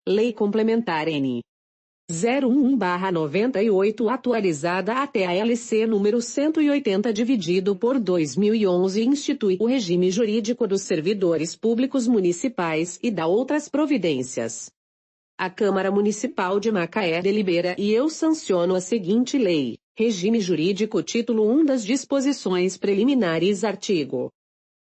Lei Complementar N. 011/98 atualizada até a LC número 180 dividido por 2011 institui o regime jurídico dos servidores públicos municipais e dá outras providências. A Câmara Municipal de Macaé delibera e eu sanciono a seguinte lei: Regime Jurídico Título 1 das Disposições Preliminares Artigo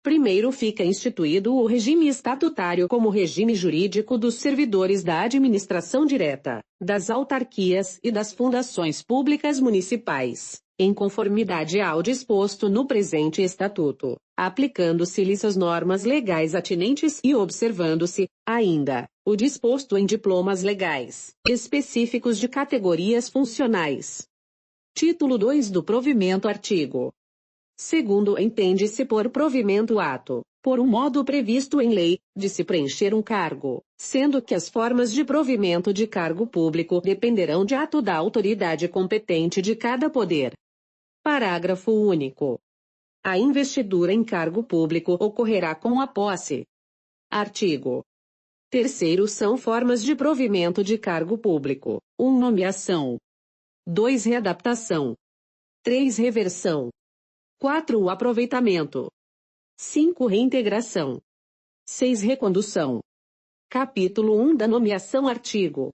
1º fica instituído o regime estatutário como regime jurídico dos servidores da administração direta, das autarquias e das fundações públicas municipais, em conformidade ao disposto no presente estatuto, aplicando-se-lhes as normas legais atinentes e observando-se, ainda, o disposto em diplomas legais, específicos de categorias funcionais. Título 2 do provimento artigo 2º entende-se por provimento ato, por um modo previsto em lei, de se preencher um cargo, sendo que as formas de provimento de cargo público dependerão de ato da autoridade competente de cada poder. Parágrafo único. A investidura em cargo público ocorrerá com a posse. Artigo 3º são formas de provimento de cargo público: 1. Nomeação. 2. Readaptação. 3. Reversão. 4. O aproveitamento. 5. Reintegração. 6. Recondução. Capítulo 1 da nomeação. Artigo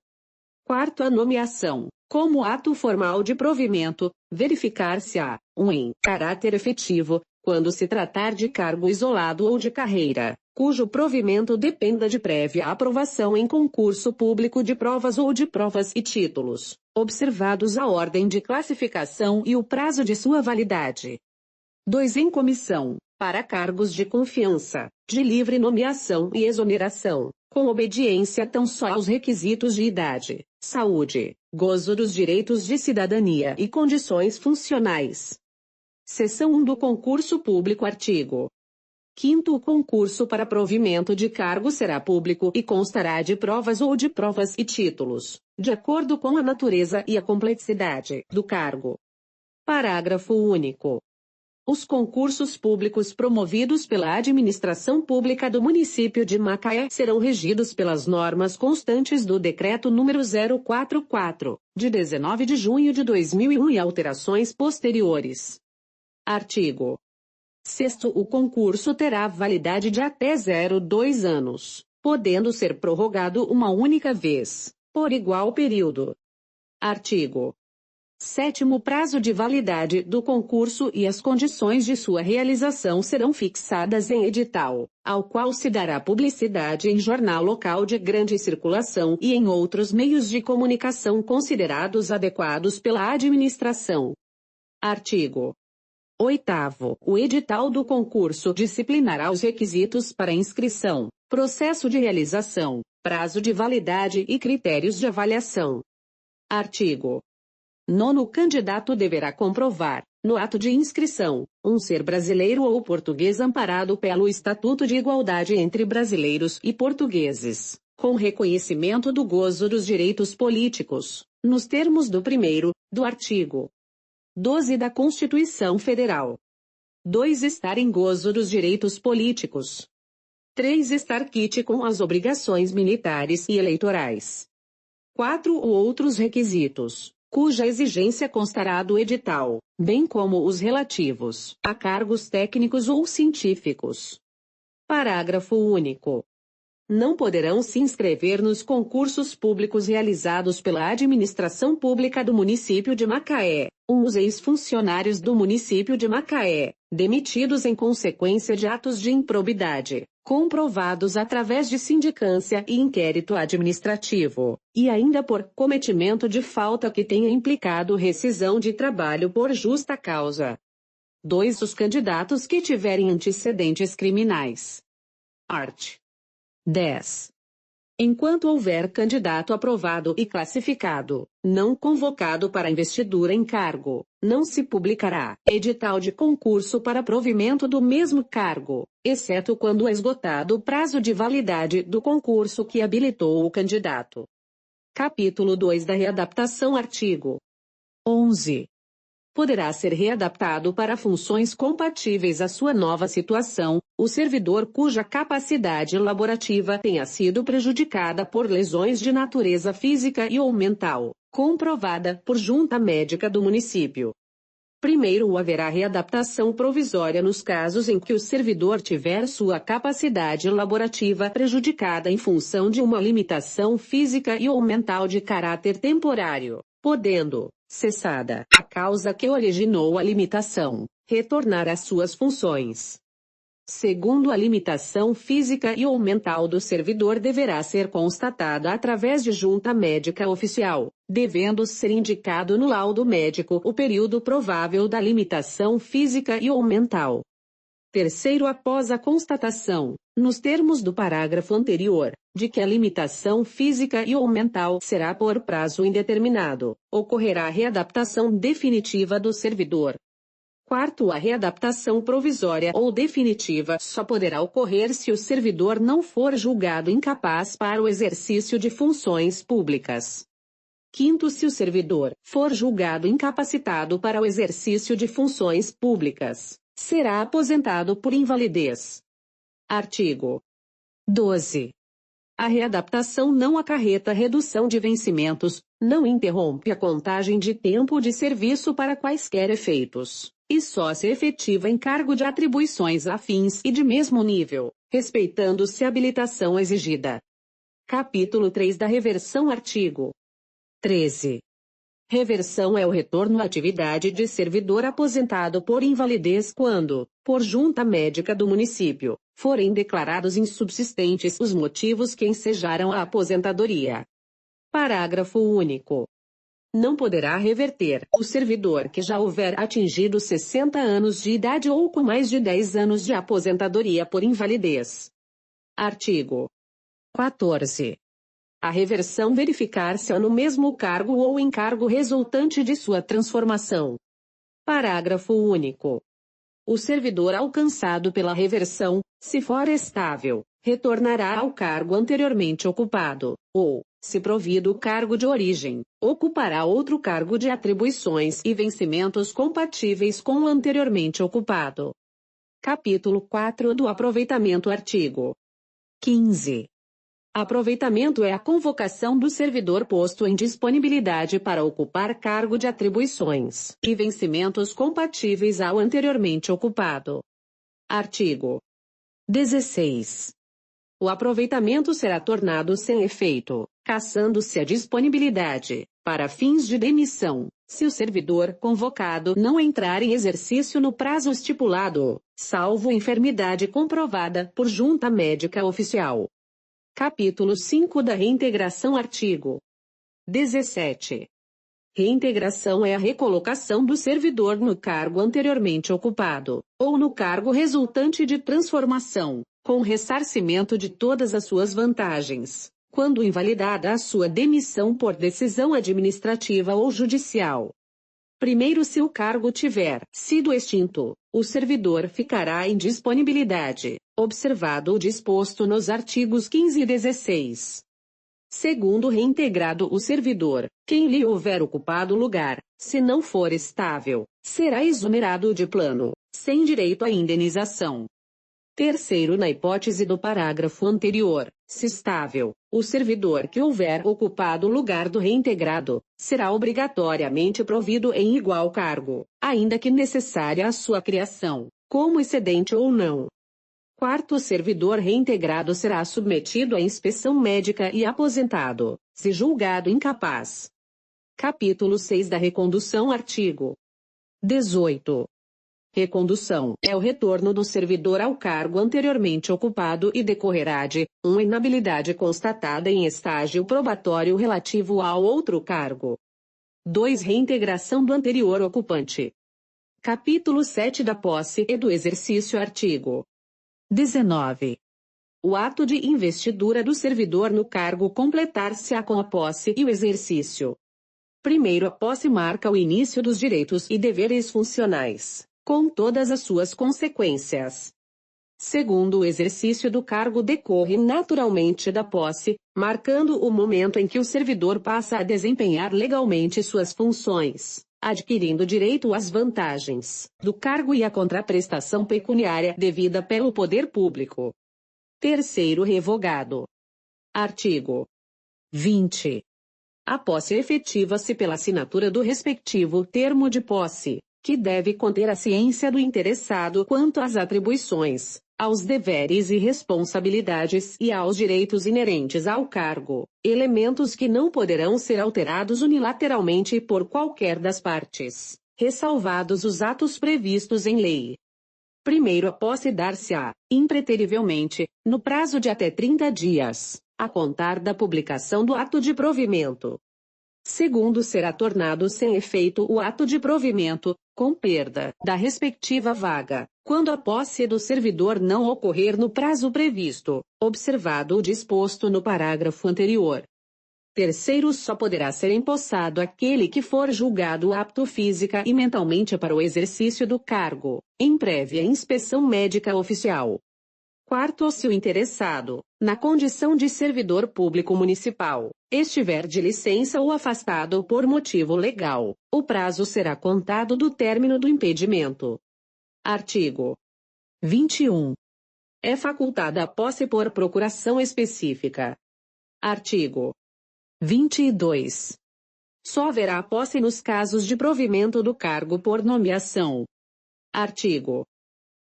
4º. A nomeação, como ato formal de provimento, verificar-se-á, 1. Em caráter efetivo, quando se tratar de cargo isolado ou de carreira, cujo provimento dependa de prévia aprovação em concurso público de provas ou de provas e títulos, observados a ordem de classificação e o prazo de sua validade. 2. Em comissão, para cargos de confiança, de livre nomeação e exoneração, com obediência tão só aos requisitos de idade, saúde, gozo dos direitos de cidadania e condições funcionais. Seção 1 do concurso público. Artigo 5º. O concurso para provimento de cargo será público e constará de provas ou de provas e títulos, de acordo com a natureza e a complexidade do cargo. Parágrafo único. Os concursos públicos promovidos pela administração pública do município de Macaé serão regidos pelas normas constantes do Decreto nº 044, de 19 de junho de 2001 e alterações posteriores. Artigo 6º. O concurso terá validade de até 02 anos, podendo ser prorrogado uma única vez, por igual período. Artigo 7º. O prazo de validade do concurso e as condições de sua realização serão fixadas em edital, ao qual se dará publicidade em jornal local de grande circulação e em outros meios de comunicação considerados adequados pela administração. Artigo 8º. O edital do concurso disciplinará os requisitos para inscrição, processo de realização, prazo de validade e critérios de avaliação. Artigo 9º. O candidato deverá comprovar, no ato de inscrição, ser brasileiro ou português amparado pelo Estatuto de Igualdade entre Brasileiros e Portugueses, com reconhecimento do gozo dos direitos políticos, nos termos do 1º, do artigo 12 da Constituição Federal. 2. Estar em gozo dos direitos políticos. 3. Estar quite com as obrigações militares e eleitorais. 4. Ou outros requisitos, cuja exigência constará do edital, bem como os relativos a cargos técnicos ou científicos. Parágrafo único. Não poderão se inscrever nos concursos públicos realizados pela administração pública do município de Macaé, os ex-funcionários do município de Macaé, demitidos em consequência de atos de improbidade, comprovados através de sindicância e inquérito administrativo, e ainda por cometimento de falta que tenha implicado rescisão de trabalho por justa causa. 2. Os candidatos que tiverem antecedentes criminais. Art. 10. Enquanto houver candidato aprovado e classificado, não convocado para investidura em cargo, não se publicará edital de concurso para provimento do mesmo cargo, exceto quando esgotado o prazo de validade do concurso que habilitou o candidato. Capítulo 2 da Readaptação. Artigo 11. poderá ser readaptado para funções compatíveis à sua nova situação. O servidor cuja capacidade laborativa tenha sido prejudicada por lesões de natureza física e ou mental, comprovada por junta médica do município. Primeiro, haverá readaptação provisória nos casos em que o servidor tiver sua capacidade laborativa prejudicada em função de uma limitação física e ou mental de caráter temporário, podendo, cessada a causa que originou a limitação, retornar às suas funções. Segundo, a limitação física e ou mental do servidor deverá ser constatada através de junta médica oficial, devendo ser indicado no laudo médico o período provável da limitação física e ou mental. Terceiro, após a constatação, nos termos do parágrafo anterior, de que a limitação física e ou mental será por prazo indeterminado, ocorrerá a readaptação definitiva do servidor. Quarto, a readaptação provisória ou definitiva só poderá ocorrer se o servidor não for julgado incapaz para o exercício de funções públicas. Quinto, se o servidor for julgado incapacitado para o exercício de funções públicas, será aposentado por invalidez. Artigo 12. A readaptação não acarreta redução de vencimentos, não interrompe a contagem de tempo de serviço para quaisquer efeitos, e só se efetiva em cargo de atribuições afins e de mesmo nível, respeitando-se a habilitação exigida. Capítulo 3 da reversão. Artigo 13. Reversão é o retorno à atividade de servidor aposentado por invalidez quando, por junta médica do município, forem declarados insubsistentes os motivos que ensejaram a aposentadoria. Parágrafo único. Não poderá reverter o servidor que já houver atingido 60 anos de idade ou com mais de 10 anos de aposentadoria por invalidez. Artigo 14. A reversão verificar-se-á no mesmo cargo ou encargo resultante de sua transformação. Parágrafo único. O servidor alcançado pela reversão, se for estável, retornará ao cargo anteriormente ocupado, ou, se provido o cargo de origem, ocupará outro cargo de atribuições e vencimentos compatíveis com o anteriormente ocupado. Capítulo 4 do aproveitamento. Artigo 15. Aproveitamento é a convocação do servidor posto em disponibilidade para ocupar cargo de atribuições e vencimentos compatíveis ao anteriormente ocupado. Artigo 16. O aproveitamento será tornado sem efeito, cassando-se a disponibilidade, para fins de demissão, se o servidor convocado não entrar em exercício no prazo estipulado, salvo enfermidade comprovada por junta médica oficial. Capítulo 5 da reintegração. Artigo 17. Reintegração é a recolocação do servidor no cargo anteriormente ocupado, ou no cargo resultante de transformação, com ressarcimento de todas as suas vantagens, quando invalidada a sua demissão por decisão administrativa ou judicial. Primeiro, se o cargo tiver sido extinto, o servidor ficará em disponibilidade, observado o disposto nos artigos 15 e 16. Segundo, reintegrado o servidor, quem lhe houver ocupado lugar, se não for estável, será exonerado de plano, sem direito à indenização. Terceiro, na hipótese do parágrafo anterior, se estável, o servidor que houver ocupado o lugar do reintegrado, será obrigatoriamente provido em igual cargo, ainda que necessária a sua criação, como excedente ou não. Quarto, o servidor reintegrado será submetido à inspeção médica e aposentado, se julgado incapaz. Capítulo 6 da recondução. Artigo 18. Recondução é o retorno do servidor ao cargo anteriormente ocupado e decorrerá de 1. Inabilidade constatada em estágio probatório relativo ao outro cargo. 2. Reintegração do anterior ocupante. Capítulo 7 da posse e do exercício. Artigo 19. O ato de investidura do servidor no cargo completar-se-á com a posse e o exercício. Primeiro, a posse marca o início dos direitos e deveres funcionais, com todas as suas consequências. Segundo, o exercício do cargo decorre naturalmente da posse, marcando o momento em que o servidor passa a desempenhar legalmente suas funções, adquirindo direito às vantagens do cargo e à contraprestação pecuniária devida pelo poder público. Terceiro revogado. Artigo 20. A posse efetiva-se pela assinatura do respectivo termo de posse, que deve conter a ciência do interessado quanto às atribuições, aos deveres e responsabilidades e aos direitos inerentes ao cargo, elementos que não poderão ser alterados unilateralmente por qualquer das partes, ressalvados os atos previstos em lei. Primeiro, a posse dar-se-á, impreterivelmente, no prazo de até 30 dias, a contar da publicação do ato de provimento. Segundo, será tornado sem efeito o ato de provimento, com perda da respectiva vaga, quando a posse do servidor não ocorrer no prazo previsto, observado o disposto no parágrafo anterior. Terceiro, só poderá ser empossado aquele que for julgado apto física e mentalmente para o exercício do cargo, em prévia inspeção médica oficial. Quarto, se o interessado, na condição de servidor público municipal, estiver de licença ou afastado por motivo legal, o prazo será contado do término do impedimento. Artigo 21. É facultada a posse por procuração específica. Artigo 22. Só haverá posse nos casos de provimento do cargo por nomeação. Artigo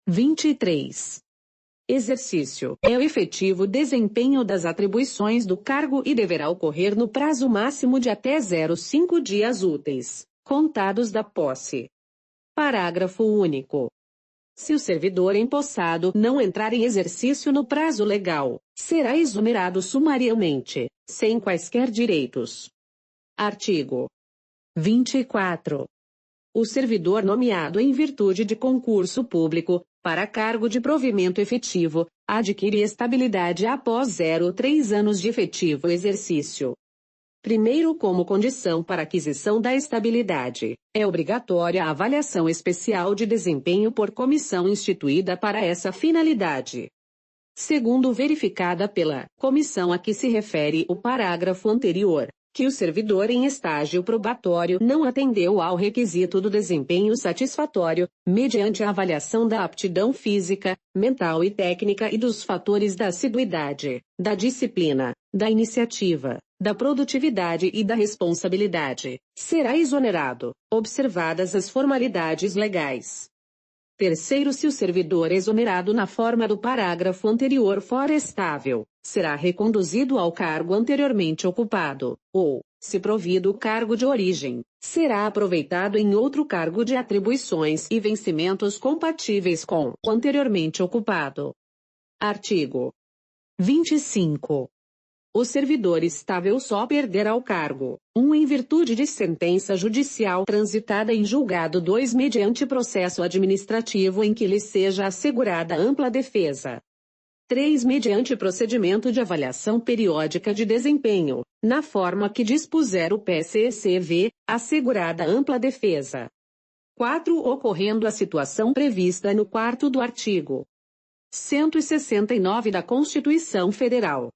23. Exercício é o efetivo desempenho das atribuições do cargo e deverá ocorrer no prazo máximo de até 05 dias úteis, contados da posse. Parágrafo único. Se o servidor empossado não entrar em exercício no prazo legal, será exonerado sumariamente, sem quaisquer direitos. Artigo 24. O servidor nomeado em virtude de concurso público, para cargo de provimento efetivo, adquire estabilidade após 03 anos de efetivo exercício. Primeiro, como condição para aquisição da estabilidade, é obrigatória a avaliação especial de desempenho por comissão instituída para essa finalidade. Segundo, verificada pela comissão a que se refere o parágrafo anterior, que o servidor em estágio probatório não atendeu ao requisito do desempenho satisfatório, mediante a avaliação da aptidão física, mental e técnica e dos fatores da assiduidade, da disciplina, da iniciativa, da produtividade e da responsabilidade, será exonerado, observadas as formalidades legais. Terceiro, se o servidor exonerado na forma do parágrafo anterior for estável, será reconduzido ao cargo anteriormente ocupado, ou, se provido o cargo de origem, será aproveitado em outro cargo de atribuições e vencimentos compatíveis com o anteriormente ocupado. Artigo 25. O servidor estável só perderá o cargo, 1 em virtude de sentença judicial transitada em julgado, 2 mediante processo administrativo em que lhe seja assegurada ampla defesa, 3 mediante procedimento de avaliação periódica de desempenho, na forma que dispuser o PCCV, assegurada ampla defesa. 4 ocorrendo a situação prevista no 4º do artigo 169 da Constituição Federal.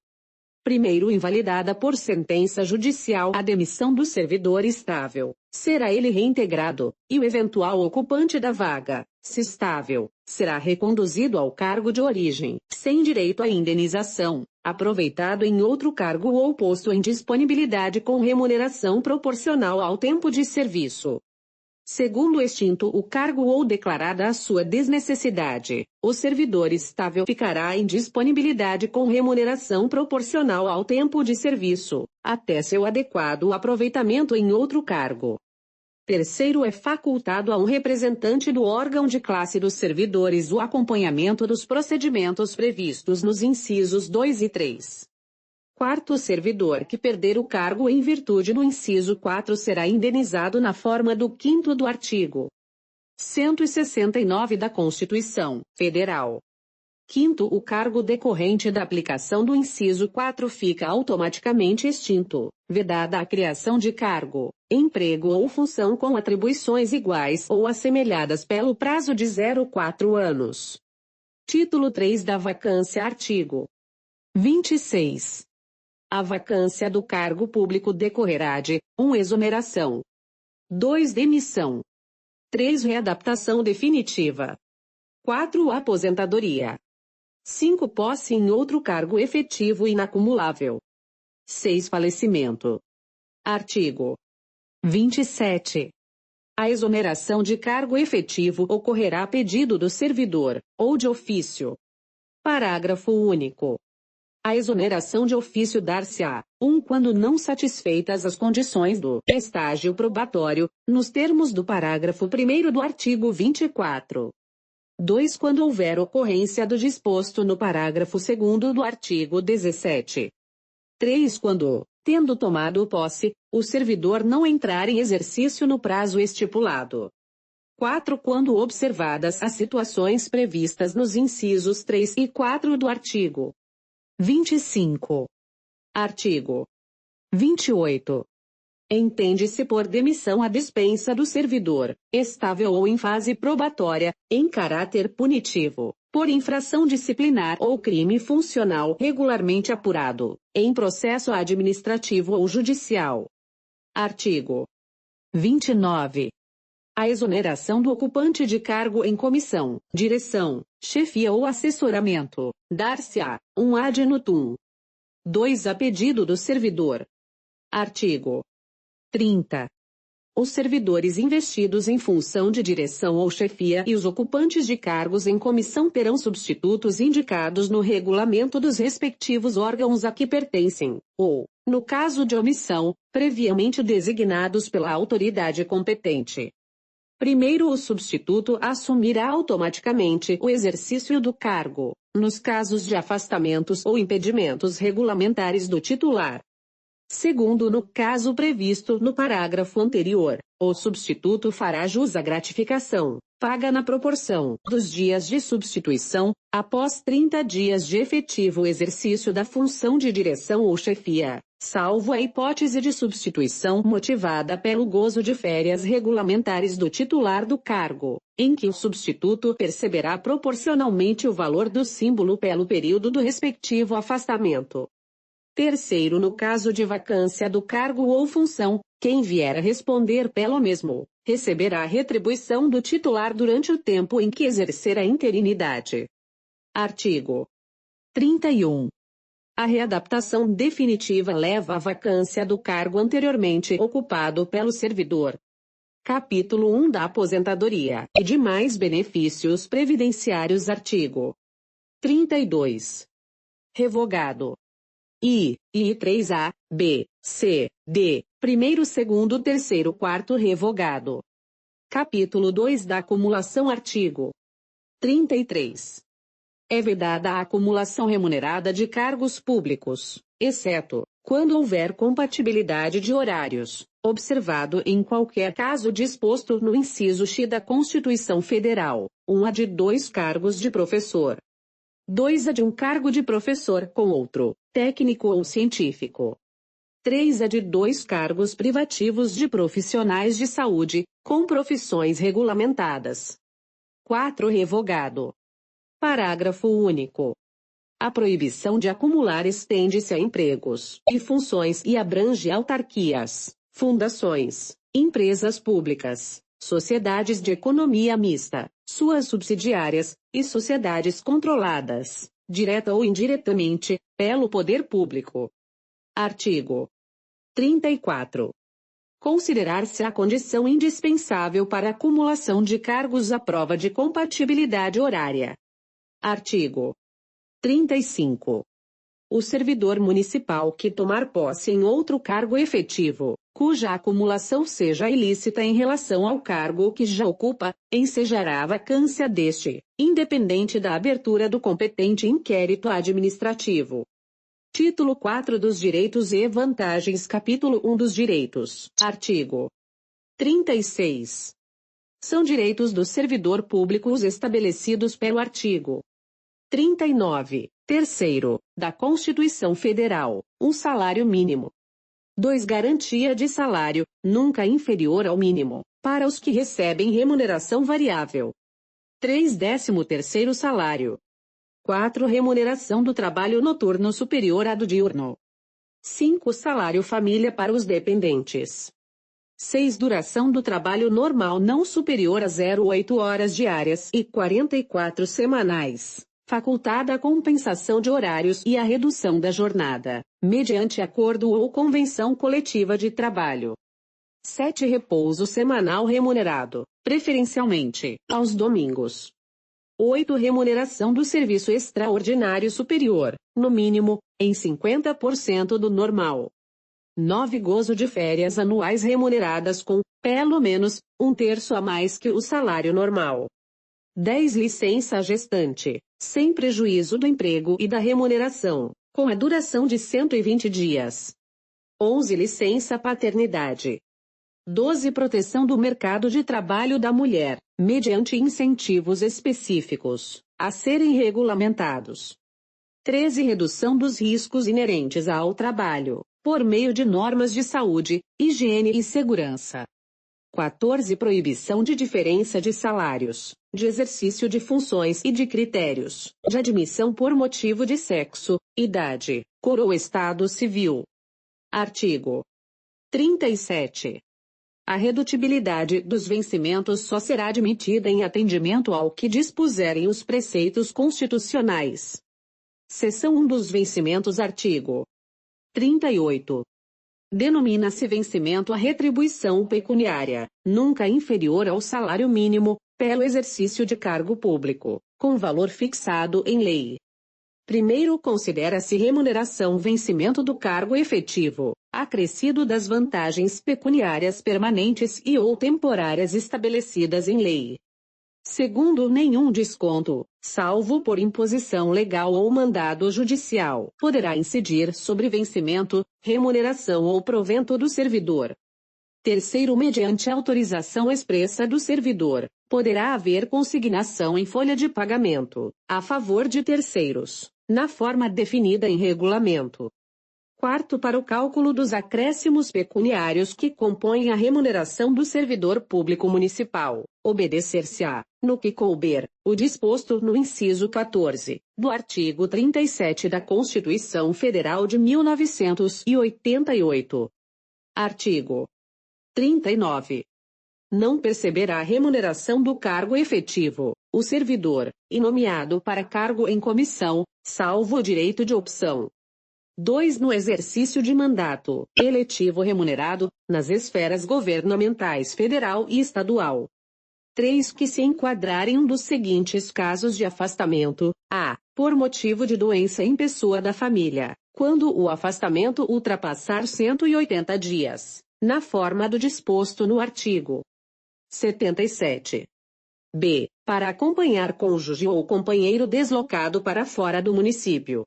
Primeiro, invalidada por sentença judicial a demissão do servidor estável, será ele reintegrado, e o eventual ocupante da vaga, se estável, será reconduzido ao cargo de origem, sem direito à indenização, aproveitado em outro cargo ou posto em disponibilidade com remuneração proporcional ao tempo de serviço. Segundo, extinto o cargo ou declarada a sua desnecessidade, o servidor estável ficará em disponibilidade com remuneração proporcional ao tempo de serviço, até seu adequado aproveitamento em outro cargo. Terceiro, é facultado a um representante do órgão de classe dos servidores o acompanhamento dos procedimentos previstos nos incisos 2 e 3. Quarto, servidor que perder o cargo em virtude do inciso 4 será indenizado na forma do 5º do artigo 169 da Constituição Federal. Quinto, o cargo decorrente da aplicação do inciso 4 fica automaticamente extinto, vedada a criação de cargo, emprego ou função com atribuições iguais ou assemelhadas pelo prazo de 04 anos. Título 3 da vacância. Artigo 26. A vacância do cargo público decorrerá de 1. Exoneração. 2. Demissão. 3. Readaptação definitiva. 4. Aposentadoria. 5. Posse em outro cargo efetivo inacumulável. 6. Falecimento. Artigo 27. A exoneração de cargo efetivo ocorrerá a pedido do servidor, ou de ofício. Parágrafo único. A exoneração de ofício dar-se-á, quando não satisfeitas as condições do estágio probatório, nos termos do parágrafo 1º do artigo 24. 2. Quando houver ocorrência do disposto no parágrafo 2º do artigo 17. 3. Quando, tendo tomado posse, o servidor não entrar em exercício no prazo estipulado. 4. Quando observadas as situações previstas nos incisos 3 e 4 do artigo 25. Artigo 28. Entende-se por demissão a dispensa do servidor, estável ou em fase probatória, em caráter punitivo, por infração disciplinar ou crime funcional regularmente apurado, em processo administrativo ou judicial. Artigo 29. A exoneração do ocupante de cargo em comissão, direção, chefia ou assessoramento, dar-se-á, ad nutum. 2. A pedido do servidor. Artigo 30. Os servidores investidos em função de direção ou chefia e os ocupantes de cargos em comissão terão substitutos indicados no regulamento dos respectivos órgãos a que pertencem, ou, no caso de omissão, previamente designados pela autoridade competente. Primeiro, o substituto assumirá automaticamente o exercício do cargo, nos casos de afastamentos ou impedimentos regulamentares do titular. Segundo, no caso previsto no parágrafo anterior, o substituto fará jus à gratificação, paga na proporção dos dias de substituição, após 30 dias de efetivo exercício da função de direção ou chefia, salvo a hipótese de substituição motivada pelo gozo de férias regulamentares do titular do cargo, em que o substituto perceberá proporcionalmente o valor do símbolo pelo período do respectivo afastamento. Terceiro, no caso de vacância do cargo ou função, quem vier a responder pelo mesmo, receberá a retribuição do titular durante o tempo em que exercer a interinidade. Artigo 31. A readaptação definitiva leva à vacância do cargo anteriormente ocupado pelo servidor. Capítulo 1 da Aposentadoria e demais benefícios previdenciários. Artigo 32. Revogado. I 3A, B, C, D, primeiro, segundo, terceiro, quarto revogado. Capítulo 2 da Acumulação. Artigo 33. É vedada a acumulação remunerada de cargos públicos, exceto, quando houver compatibilidade de horários, observado em qualquer caso disposto no inciso X da Constituição Federal, 1 a de 2 cargos de professor. 2 a de um cargo de professor com outro, técnico ou científico. 3 a de 2 cargos privativos de profissionais de saúde, com profissões regulamentadas. 4 revogado. Parágrafo único. A proibição de acumular estende-se a empregos e funções e abrange autarquias, fundações, empresas públicas, sociedades de economia mista, suas subsidiárias, e sociedades controladas, direta ou indiretamente, pelo poder público. Artigo 34. Considerar-se a condição indispensável para a acumulação de cargos a prova de compatibilidade horária. Artigo 35. O servidor municipal que tomar posse em outro cargo efetivo, cuja acumulação seja ilícita em relação ao cargo que já ocupa, ensejará a vacância deste, independente da abertura do competente inquérito administrativo. Título 4 dos Direitos e Vantagens. Capítulo 1 dos Direitos. Artigo 36. São direitos do servidor público os estabelecidos pelo artigo 39, terceiro, da Constituição Federal, um salário mínimo. 2. Garantia de salário, nunca inferior ao mínimo, para os que recebem remuneração variável. 3. 13º salário. 4. Remuneração do trabalho noturno superior à do diurno. 5. Salário família para os dependentes. 6. Duração do trabalho normal não superior a 0,8 horas diárias e 44 semanais. Facultada a compensação de horários e a redução da jornada, mediante acordo ou convenção coletiva de trabalho. 7. Repouso semanal remunerado, preferencialmente, aos domingos. 8. Remuneração do serviço extraordinário superior, no mínimo, em 50% do normal. 9. Gozo de férias anuais remuneradas com, pelo menos, 1/3 a mais que o salário normal. 10. Licença gestante, sem prejuízo do emprego e da remuneração, com a duração de 120 dias. 11. Licença paternidade. 12. Proteção do mercado de trabalho da mulher, mediante incentivos específicos, a serem regulamentados. 13. Redução dos riscos inerentes ao trabalho, por meio de normas de saúde, higiene e segurança. 14. Proibição de diferença de salários, de exercício de funções e de critérios, de admissão por motivo de sexo, idade, cor ou estado civil. Artigo 37. A redutibilidade dos vencimentos só será admitida em atendimento ao que dispuserem os preceitos constitucionais. Seção 1 dos vencimentos. Artigo 38. Denomina-se vencimento a retribuição pecuniária, nunca inferior ao salário mínimo, pelo exercício de cargo público, com valor fixado em lei. Primeiro considera-se remuneração vencimento do cargo efetivo, acrescido das vantagens pecuniárias permanentes e ou temporárias estabelecidas em lei. Segundo, nenhum desconto, salvo por imposição legal ou mandado judicial, poderá incidir sobre vencimento, remuneração ou provento do servidor. Terceiro, mediante autorização expressa do servidor, poderá haver consignação em folha de pagamento, a favor de terceiros, na forma definida em regulamento. Quarto, para o cálculo dos acréscimos pecuniários que compõem a remuneração do servidor público municipal, obedecer-se-á, no que couber, o disposto no inciso 14, do artigo 37 da Constituição Federal de 1988. Artigo 39. Não perceberá a remuneração do cargo efetivo, o servidor, e nomeado para cargo em comissão, salvo o direito de opção. 2. No exercício de mandato eletivo remunerado, nas esferas governamentais federal e estadual. 3. Que se enquadrar em um dos seguintes casos de afastamento: a. Por motivo de doença em pessoa da família, quando o afastamento ultrapassar 180 dias, na forma do disposto no artigo 77. B. Para acompanhar cônjuge ou companheiro deslocado para fora do município.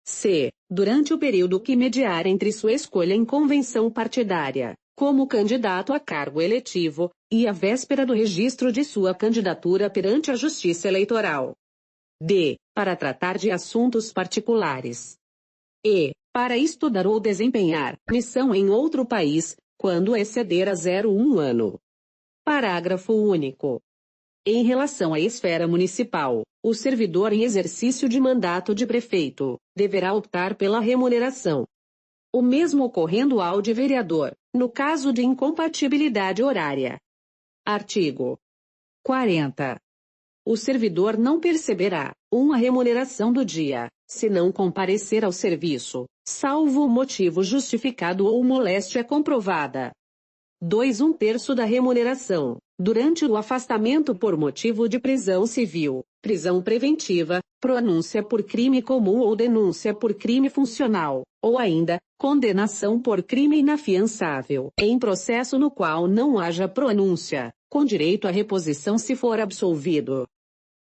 C. Durante o período que mediar entre sua escolha em convenção partidária, como candidato a cargo eletivo, e a véspera do registro de sua candidatura perante a Justiça Eleitoral. D. Para tratar de assuntos particulares. E. Para estudar ou desempenhar missão em outro país, quando exceder a 01 ano. Parágrafo único. Em relação à esfera municipal, o servidor em exercício de mandato de prefeito deverá optar pela remuneração. O mesmo ocorrendo ao de vereador, no caso de incompatibilidade horária. Artigo 40. O servidor não perceberá a remuneração do dia, se não comparecer ao serviço, salvo motivo justificado ou moléstia comprovada. 2. 1/3 da remuneração, durante o afastamento por motivo de prisão civil, prisão preventiva, pronúncia por crime comum ou denúncia por crime funcional, ou ainda, condenação por crime inafiançável, em processo no qual não haja pronúncia, com direito à reposição se for absolvido.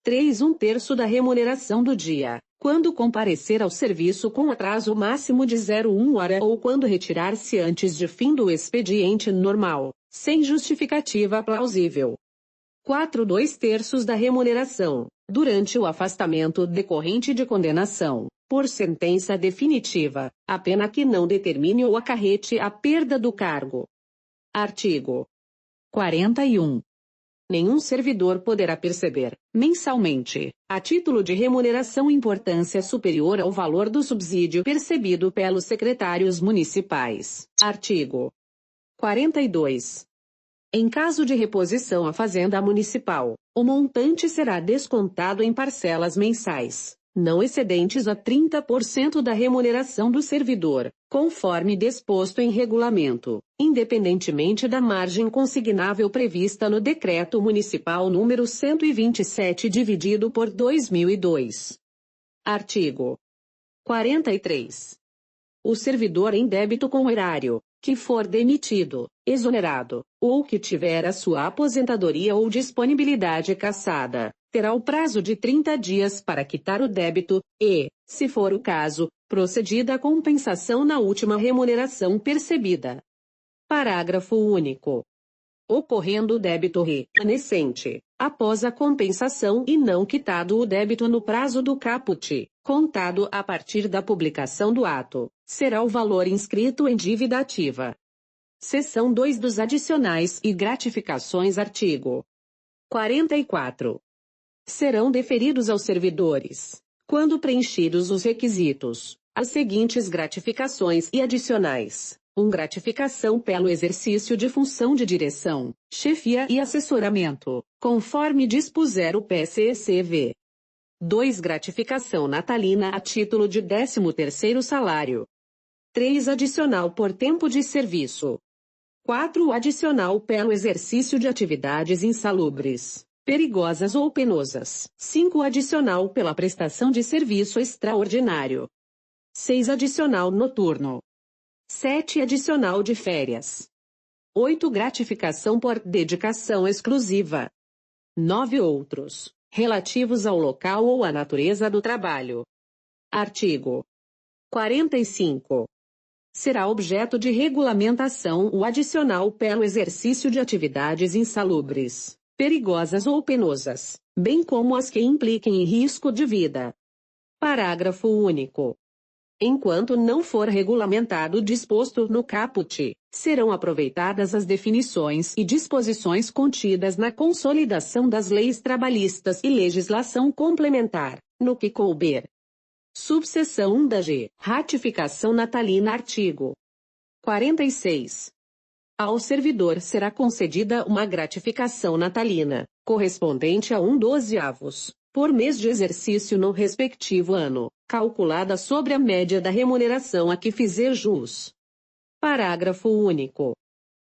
3. 1/3 da remuneração do dia, quando comparecer ao serviço com atraso máximo de 01 hora ou quando retirar-se antes de fim do expediente normal, sem justificativa plausível. 4. 2/3 da remuneração, durante o afastamento decorrente de condenação, por sentença definitiva, a pena que não determine ou acarrete a perda do cargo. Artigo 41. Nenhum servidor poderá perceber, mensalmente, a título de remuneração importância superior ao valor do subsídio percebido pelos secretários municipais. Artigo 42. Em caso de reposição à Fazenda Municipal, o montante será descontado em parcelas mensais, não excedentes a 30% da remuneração do servidor, conforme disposto em regulamento, independentemente da margem consignável prevista no Decreto Municipal número 127 dividido por 2002. Artigo 43. O servidor em débito com erário, que for demitido, exonerado, ou que tiver a sua aposentadoria ou disponibilidade cassada, terá o prazo de 30 dias para quitar o débito, e, se for o caso, procedida a compensação na última remuneração percebida. Parágrafo único. Ocorrendo o débito remanescente, após a compensação e não quitado o débito no prazo do caput, contado a partir da publicação do ato, será o valor inscrito em dívida ativa. Seção 2 dos adicionais e gratificações. Artigo 44. Serão deferidos aos servidores, quando preenchidos os requisitos, as seguintes gratificações e adicionais. 1. Gratificação pelo exercício de função de direção, chefia e assessoramento, conforme dispuser o PCCV. 2. Gratificação natalina a título de 13º salário. 3. Adicional por tempo de serviço. 4. Adicional pelo exercício de atividades insalubres, perigosas ou penosas. 5. Adicional pela prestação de serviço extraordinário. 6. Adicional noturno. 7. Adicional de férias. 8. Gratificação por dedicação exclusiva. 9. Outros, relativos ao local ou à natureza do trabalho. Artigo 45. Será objeto de regulamentação o adicional pelo exercício de atividades insalubres, perigosas ou penosas, bem como as que impliquem em risco de vida. Parágrafo único. Enquanto não for regulamentado o disposto no caput, serão aproveitadas as definições e disposições contidas na Consolidação das Leis Trabalhistas e legislação complementar, no que couber. Subseção 1 da G. Ratificação natalina. Artigo 46. Ao servidor será concedida uma gratificação natalina, correspondente a 1/12 por mês de exercício no respectivo ano, calculada sobre a média da remuneração a que fizer jus. Parágrafo único.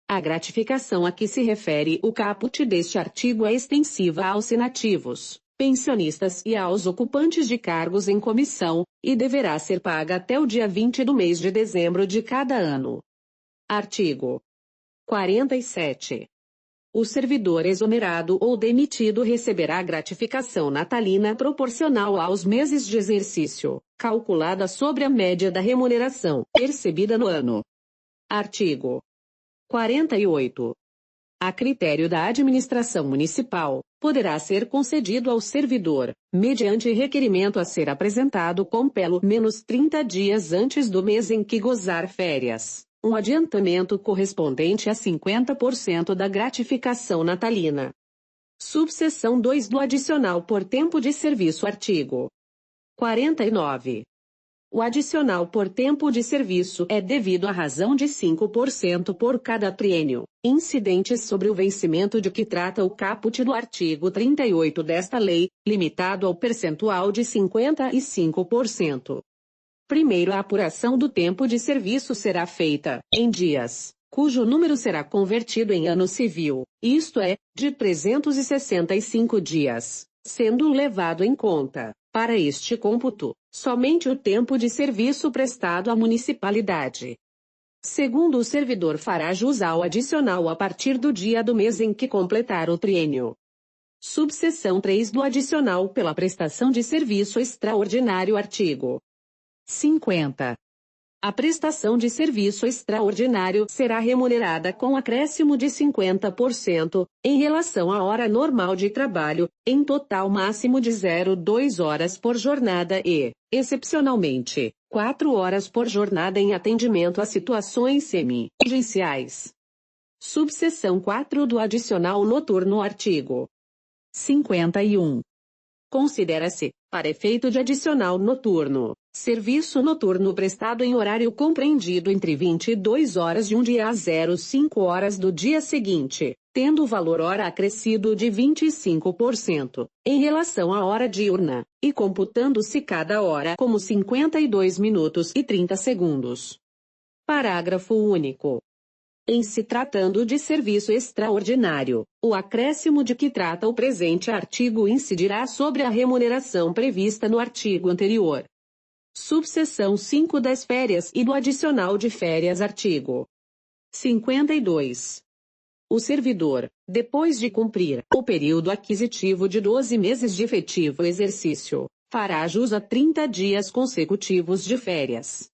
A gratificação a que se refere o caput deste artigo é extensiva aos senativos, pensionistas e aos ocupantes de cargos em comissão, e deverá ser paga até o dia 20 do mês de dezembro de cada ano. Artigo 47. O servidor exonerado ou demitido receberá gratificação natalina proporcional aos meses de exercício, calculada sobre a média da remuneração percebida no ano. Artigo 48. A critério da administração municipal, poderá ser concedido ao servidor, mediante requerimento a ser apresentado com pelo menos 30 dias antes do mês em que gozar férias, um adiantamento correspondente a 50% da gratificação natalina. Subseção 2 do adicional por tempo de serviço. Artigo 49. O adicional por tempo de serviço é devido à razão de 5% por cada triênio, incidentes sobre o vencimento de que trata o caput do artigo 38 desta lei, limitado ao percentual de 55%. Primeiro, a apuração do tempo de serviço será feita, em dias, cujo número será convertido em ano civil, isto é, de 365 dias, sendo levado em conta, para este cômputo, somente o tempo de serviço prestado à municipalidade. Segundo, o servidor fará jus ao adicional a partir do dia do mês em que completar o triênio. Subseção 3 do adicional pela prestação de serviço extraordinário. Artigo 50. A prestação de serviço extraordinário será remunerada com acréscimo de 50%, em relação à hora normal de trabalho, em total máximo de 0,2 horas por jornada e, excepcionalmente, 4 horas por jornada em atendimento a situações emergenciais. Subseção 4 do adicional noturno. Artigo 51. Considera-se, Para efeito de adicional noturno, serviço noturno prestado em horário compreendido entre 22 horas de um dia a 05 horas do dia seguinte, tendo o valor hora acrescido de 25%, em relação à hora diurna, e computando-se cada hora como 52 minutos e 30 segundos. Parágrafo único. Em se tratando de serviço extraordinário, o acréscimo de que trata o presente artigo incidirá sobre a remuneração prevista no artigo anterior. Subseção 5 das férias e do adicional de férias artigo 52. O servidor, depois de cumprir o período aquisitivo de 12 meses de efetivo exercício, fará jus a 30 dias consecutivos de férias.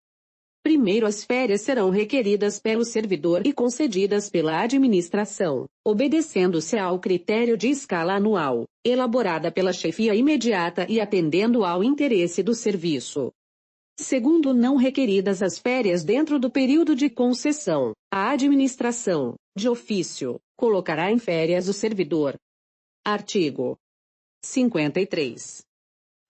Primeiro, as férias serão requeridas pelo servidor e concedidas pela administração, obedecendo-se ao critério de escala anual, elaborada pela chefia imediata e atendendo ao interesse do serviço. Segundo, não requeridas as férias dentro do período de concessão, a administração, de ofício, colocará em férias o servidor. Artigo 53.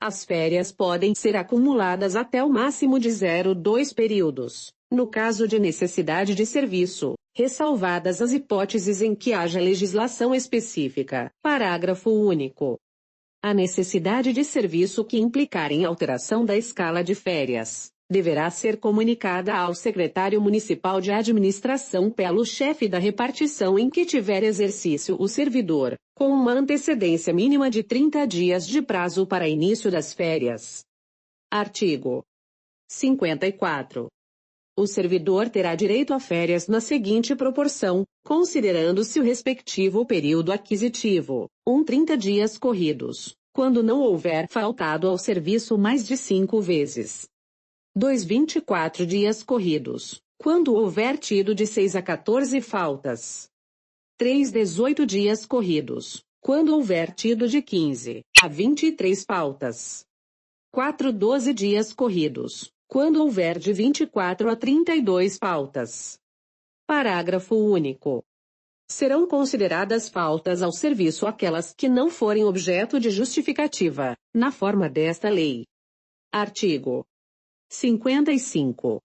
As férias podem ser acumuladas até o máximo de 0,2 períodos, no caso de necessidade de serviço, ressalvadas as hipóteses em que haja legislação específica. Parágrafo único. A necessidade de serviço que implicar em alteração da escala de férias deverá ser comunicada ao secretário municipal de administração pelo chefe da repartição em que tiver exercício o servidor, com uma antecedência mínima de 30 dias de prazo para início das férias. Artigo 54. O servidor terá direito a férias na seguinte proporção, considerando-se o respectivo período aquisitivo: 30 dias corridos, quando não houver faltado ao serviço mais de 5 vezes. 24 dias corridos, quando houver tido de 6 a 14 faltas. 18 dias corridos, quando houver tido de 15 a 23 faltas. 12 dias corridos, quando houver de 24 a 32 faltas. Parágrafo único. Serão consideradas faltas ao serviço aquelas que não forem objeto de justificativa, na forma desta lei. Artigo 55.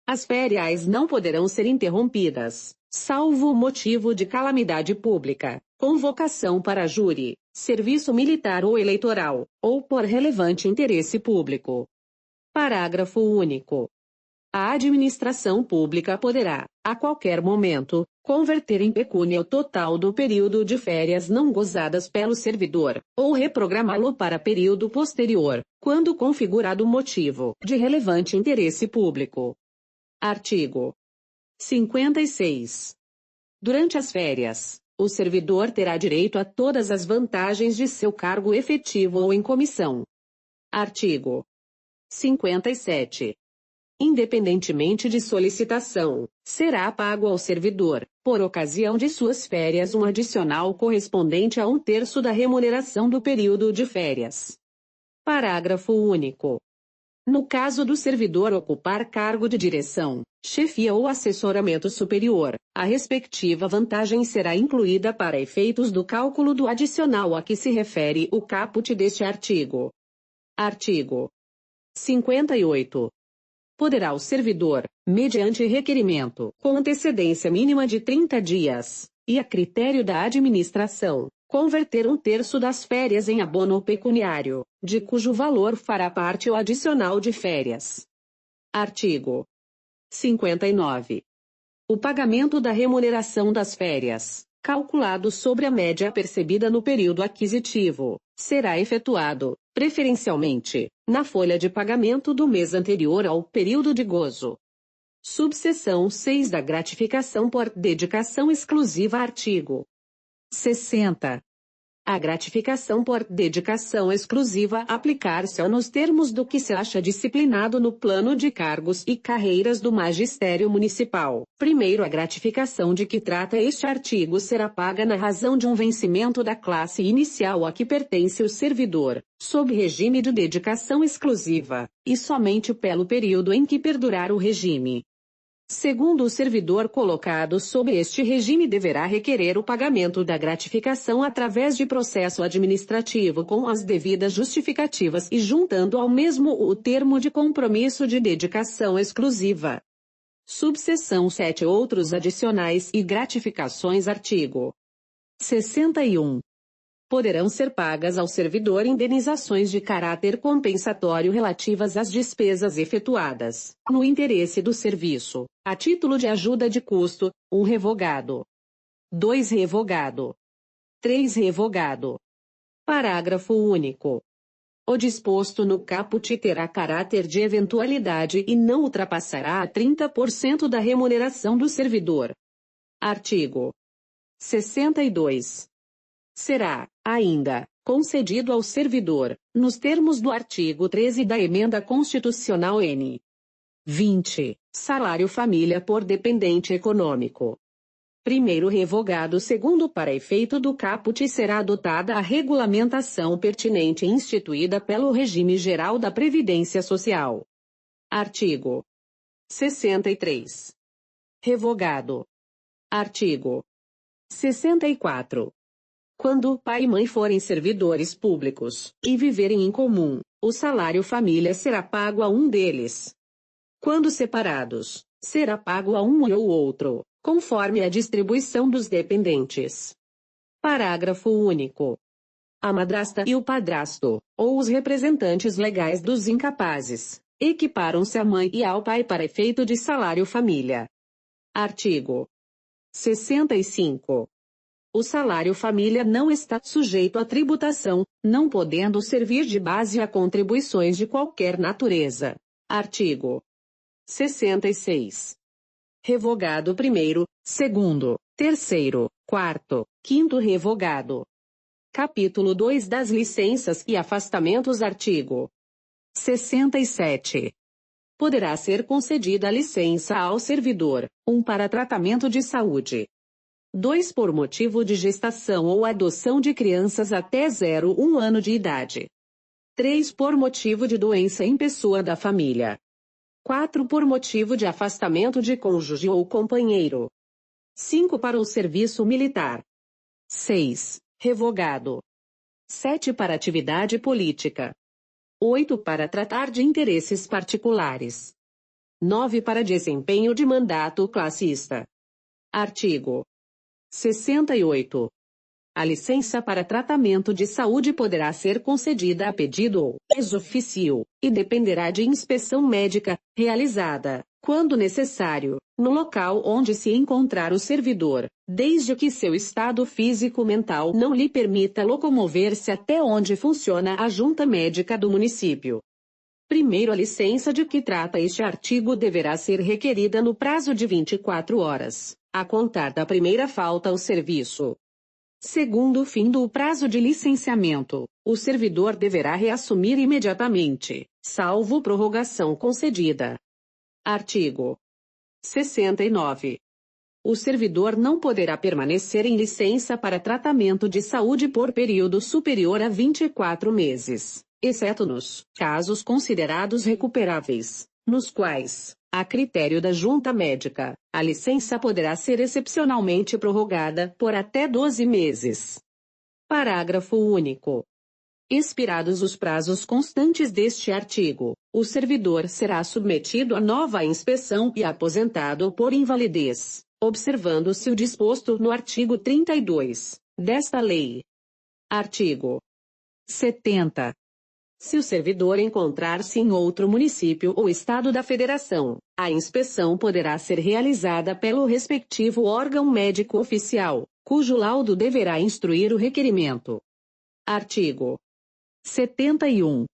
As férias não poderão ser interrompidas, salvo motivo de calamidade pública, convocação para júri, serviço militar ou eleitoral, ou por relevante interesse público. Parágrafo único. A administração pública poderá, a qualquer momento, converter em pecúnia o total do período de férias não gozadas pelo servidor, ou reprogramá-lo para período posterior, quando configurado motivo de relevante interesse público. Artigo 56. Durante as férias, o servidor terá direito a todas as vantagens de seu cargo efetivo ou em comissão. Artigo 57. Independentemente de solicitação, será pago ao servidor, por ocasião de suas férias, um adicional correspondente a 1/3 da remuneração do período de férias. Parágrafo único. No caso do servidor ocupar cargo de direção, chefia ou assessoramento superior, a respectiva vantagem será incluída para efeitos do cálculo do adicional a que se refere o caput deste artigo. Artigo 58. Poderá o servidor, mediante requerimento, com antecedência mínima de 30 dias, e a critério da administração, converter 1/3 das férias em abono pecuniário, de cujo valor fará parte o adicional de férias. Artigo 59. O pagamento da remuneração das férias, calculado sobre a média percebida no período aquisitivo, será efetuado, preferencialmente, na folha de pagamento do mês anterior ao período de gozo. Subseção 6 da gratificação por dedicação exclusiva. Artigo 60. A gratificação por dedicação exclusiva aplicar-se nos termos do que se acha disciplinado no plano de cargos e carreiras do Magistério Municipal. Primeiro, a gratificação de que trata este artigo será paga na razão de um vencimento da classe inicial a que pertence o servidor, sob regime de dedicação exclusiva, e somente pelo período em que perdurar o regime. Segundo, o servidor colocado sob este regime deverá requerer o pagamento da gratificação através de processo administrativo com as devidas justificativas e juntando ao mesmo o termo de compromisso de dedicação exclusiva. Subseção 7. Outros adicionais e gratificações. Artigo 61. Poderão ser pagas ao servidor indenizações de caráter compensatório relativas às despesas efetuadas, no interesse do serviço, a título de ajuda de custo, 1 revogado. 2 revogado. 3 revogado. Parágrafo único. O disposto no caput terá caráter de eventualidade e não ultrapassará a 30% da remuneração do servidor. Artigo 62. Será, ainda, concedido ao servidor, nos termos do artigo 13 da Emenda Constitucional N. 20, salário família por dependente econômico. Primeiro revogado. Segundo, para efeito do caput será adotada a regulamentação pertinente instituída pelo Regime Geral da Previdência Social. Artigo 63. Revogado. Artigo 64. Quando pai e mãe forem servidores públicos, e viverem em comum, o salário família será pago a um deles. Quando separados, será pago a um ou outro, conforme a distribuição dos dependentes. Parágrafo único. A madrasta e o padrasto, ou os representantes legais dos incapazes, equiparam-se à mãe e ao pai para efeito de salário família. Artigo 65. O salário família não está sujeito a tributação, não podendo servir de base a contribuições de qualquer natureza. Artigo 66. Revogado primeiro, segundo, terceiro, quarto, quinto revogado. Capítulo 2 das licenças e afastamentos. Artigo 67. Poderá ser concedida a licença ao servidor, 1 para tratamento de saúde, 2 por motivo de gestação ou adoção de crianças até 0,1 ano de idade, 3 por motivo de doença em pessoa da família, 4 por motivo de afastamento de cônjuge ou companheiro, 5 para o serviço militar, 6, revogado, 7 para atividade política, 8 para tratar de interesses particulares, 9 para desempenho de mandato classista. Artigo 68. A licença para tratamento de saúde poderá ser concedida a pedido ou ex officio, e dependerá de inspeção médica, realizada, quando necessário, no local onde se encontrar o servidor, desde que seu estado físico-mental não lhe permita locomover-se até onde funciona a junta médica do município. Primeiro, a licença de que trata este artigo deverá ser requerida no prazo de 24 horas, a contar da primeira falta ao serviço. Segundo, o fim do prazo de licenciamento, o servidor deverá reassumir imediatamente, salvo prorrogação concedida. Artigo 69. O servidor não poderá permanecer em licença para tratamento de saúde por período superior a 24 meses, exceto nos casos considerados recuperáveis, nos quais, a critério da junta médica, a licença poderá ser excepcionalmente prorrogada por até 12 meses. Parágrafo único. Expirados os prazos constantes deste artigo, o servidor será submetido a nova inspeção e aposentado por invalidez, observando-se o disposto no artigo 32 desta lei. Artigo 70. Se o servidor encontrar-se em outro município ou estado da federação, a inspeção poderá ser realizada pelo respectivo órgão médico oficial, cujo laudo deverá instruir o requerimento. Artigo 71.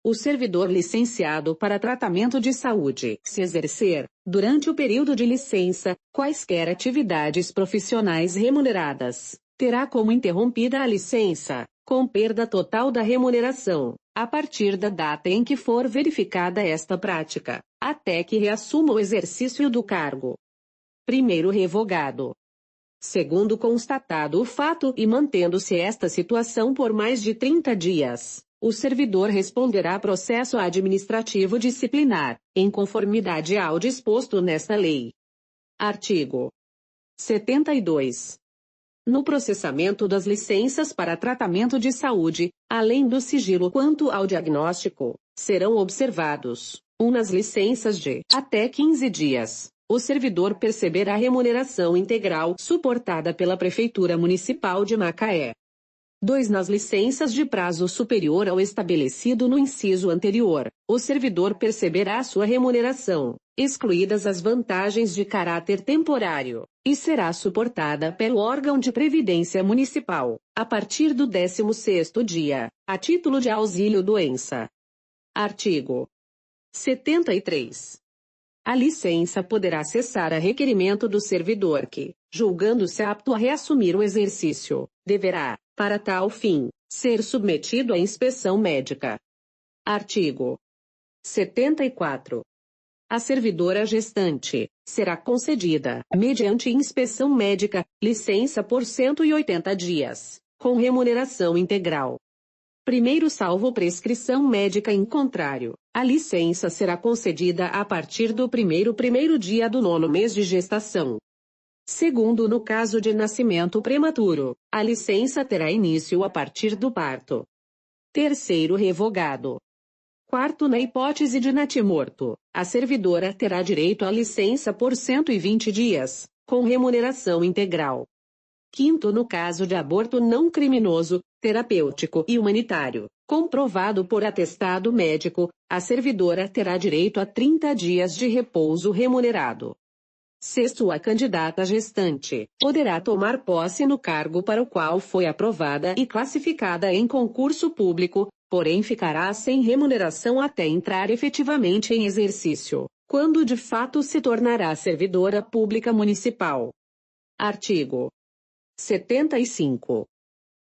O servidor licenciado para tratamento de saúde, se exercer, durante o período de licença, quaisquer atividades profissionais remuneradas, terá como interrompida a licença, com perda total da remuneração, a partir da data em que for verificada esta prática, até que reassuma o exercício do cargo. Primeiro revogado. Segundo, constatado o fato e mantendo-se esta situação por mais de 30 dias, O servidor responderá a processo administrativo disciplinar, em conformidade ao disposto nesta lei. Artigo 72. No processamento das licenças para tratamento de saúde, além do sigilo quanto ao diagnóstico, serão observados: 1. Nas licenças de até 15 dias, o servidor perceberá remuneração integral suportada pela Prefeitura Municipal de Macaé. 2. Nas licenças de prazo superior ao estabelecido no inciso anterior, o servidor perceberá sua remuneração, excluídas as vantagens de caráter temporário, e será suportada pelo órgão de previdência municipal, a partir do 16º dia, a título de auxílio-doença. Artigo 73. A licença poderá cessar a requerimento do servidor que, julgando-se apto a reassumir o exercício, deverá, para tal fim, ser submetido à inspeção médica. Artigo 74. A servidora gestante será concedida, mediante inspeção médica, licença por 180 dias, com remuneração integral. Primeiro, salvo prescrição médica em contrário, a licença será concedida a partir do primeiro dia do 9º mês de gestação. Segundo, no caso de nascimento prematuro, a licença terá início a partir do parto. Terceiro, revogado. Quarto, na hipótese de natimorto, a servidora terá direito à licença por 120 dias, com remuneração integral. Quinto, no caso de aborto não criminoso, terapêutico e humanitário, comprovado por atestado médico, a servidora terá direito a 30 dias de repouso remunerado. Sexto, a candidata gestante poderá tomar posse no cargo para o qual foi aprovada e classificada em concurso público, porém ficará sem remuneração até entrar efetivamente em exercício, quando de fato se tornará servidora pública municipal. Artigo 75.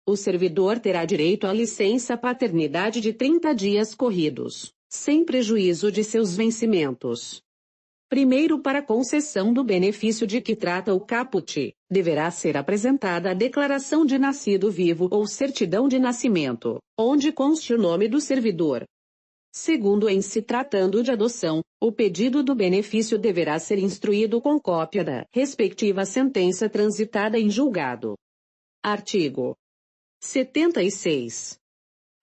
O servidor terá direito à licença paternidade de 30 dias corridos, sem prejuízo de seus vencimentos. Primeiro, para concessão do benefício de que trata o caput, deverá ser apresentada a declaração de nascido vivo ou certidão de nascimento, onde conste o nome do servidor. Segundo, em se tratando de adoção, o pedido do benefício deverá ser instruído com cópia da respectiva sentença transitada em julgado. Artigo 76.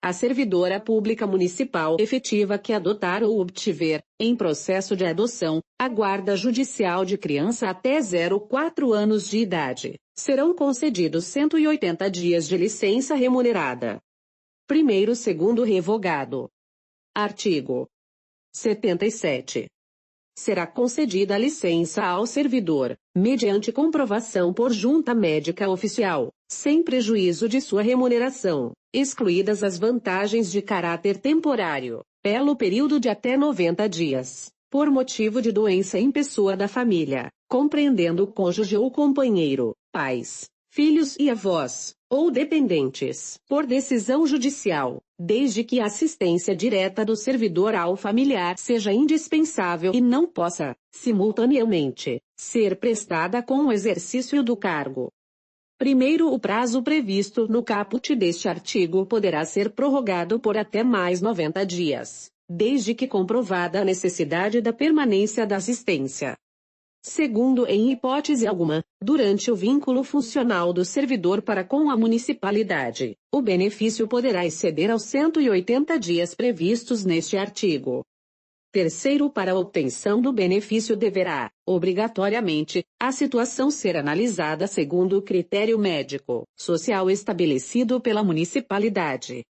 A servidora pública municipal efetiva que adotar ou obtiver, em processo de adoção, a guarda judicial de criança até 0,4 anos de idade, serão concedidos 180 dias de licença remunerada. Primeiro, segundo, revogado. Artigo 77. Será concedida a licença ao servidor, mediante comprovação por junta médica oficial, sem prejuízo de sua remuneração, excluídas as vantagens de caráter temporário, pelo período de até 90 dias, por motivo de doença em pessoa da família, compreendendo o cônjuge ou companheiro, pais, filhos e avós, ou dependentes, por decisão judicial, desde que a assistência direta do servidor ao familiar seja indispensável e não possa, simultaneamente, ser prestada com o exercício do cargo. Primeiro, o prazo previsto no caput deste artigo poderá ser prorrogado por até mais 90 dias, desde que comprovada a necessidade da permanência da assistência. Segundo, em hipótese alguma, durante o vínculo funcional do servidor para com a municipalidade, o benefício poderá exceder aos 180 dias previstos neste artigo. Terceiro, para a obtenção do benefício deverá, obrigatoriamente, a situação ser analisada segundo o critério médico, social estabelecido pela municipalidade.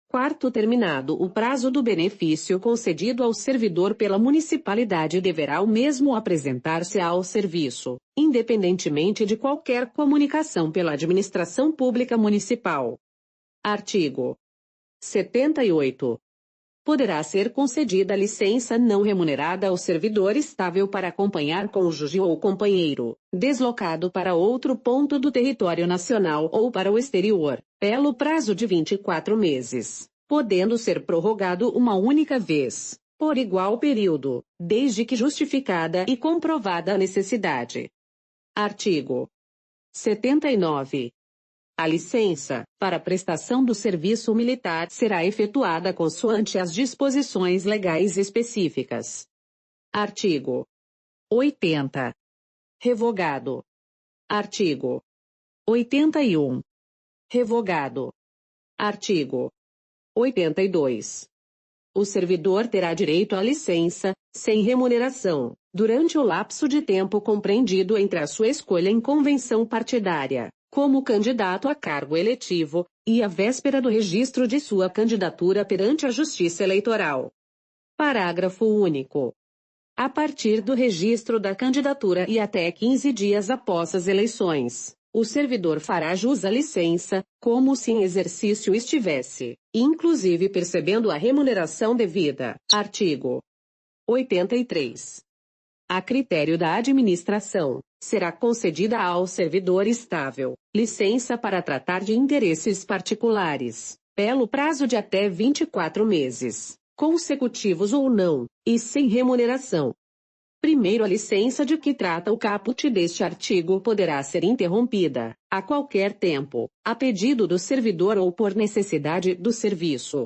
Quarto, terminado o prazo do benefício concedido ao servidor pela municipalidade, deverá o mesmo apresentar-se ao serviço, independentemente de qualquer comunicação pela administração pública municipal. Artigo 78. Poderá ser concedida licença não remunerada ao servidor estável para acompanhar cônjuge ou companheiro, deslocado para outro ponto do território nacional ou para o exterior, pelo prazo de 24 meses, podendo ser prorrogado uma única vez, por igual período, desde que justificada e comprovada a necessidade. Artigo 79. A licença, para prestação do serviço militar será efetuada consoante as disposições legais específicas. Artigo 80. Revogado. Artigo 81. Revogado. Artigo 82. O servidor terá direito à licença, sem remuneração, durante o lapso de tempo compreendido entre a sua escolha em convenção partidária, como candidato a cargo eletivo, e a véspera do registro de sua candidatura perante a Justiça Eleitoral. Parágrafo único. A partir do registro da candidatura e até 15 dias após as eleições, o servidor fará jus à licença, como se em exercício estivesse, inclusive percebendo a remuneração devida. Artigo 83. A critério da administração, será concedida ao servidor estável, licença para tratar de interesses particulares, pelo prazo de até 24 meses, consecutivos ou não, e sem remuneração. Primeiro, a licença de que trata o caput deste artigo poderá ser interrompida, a qualquer tempo, a pedido do servidor ou por necessidade do serviço.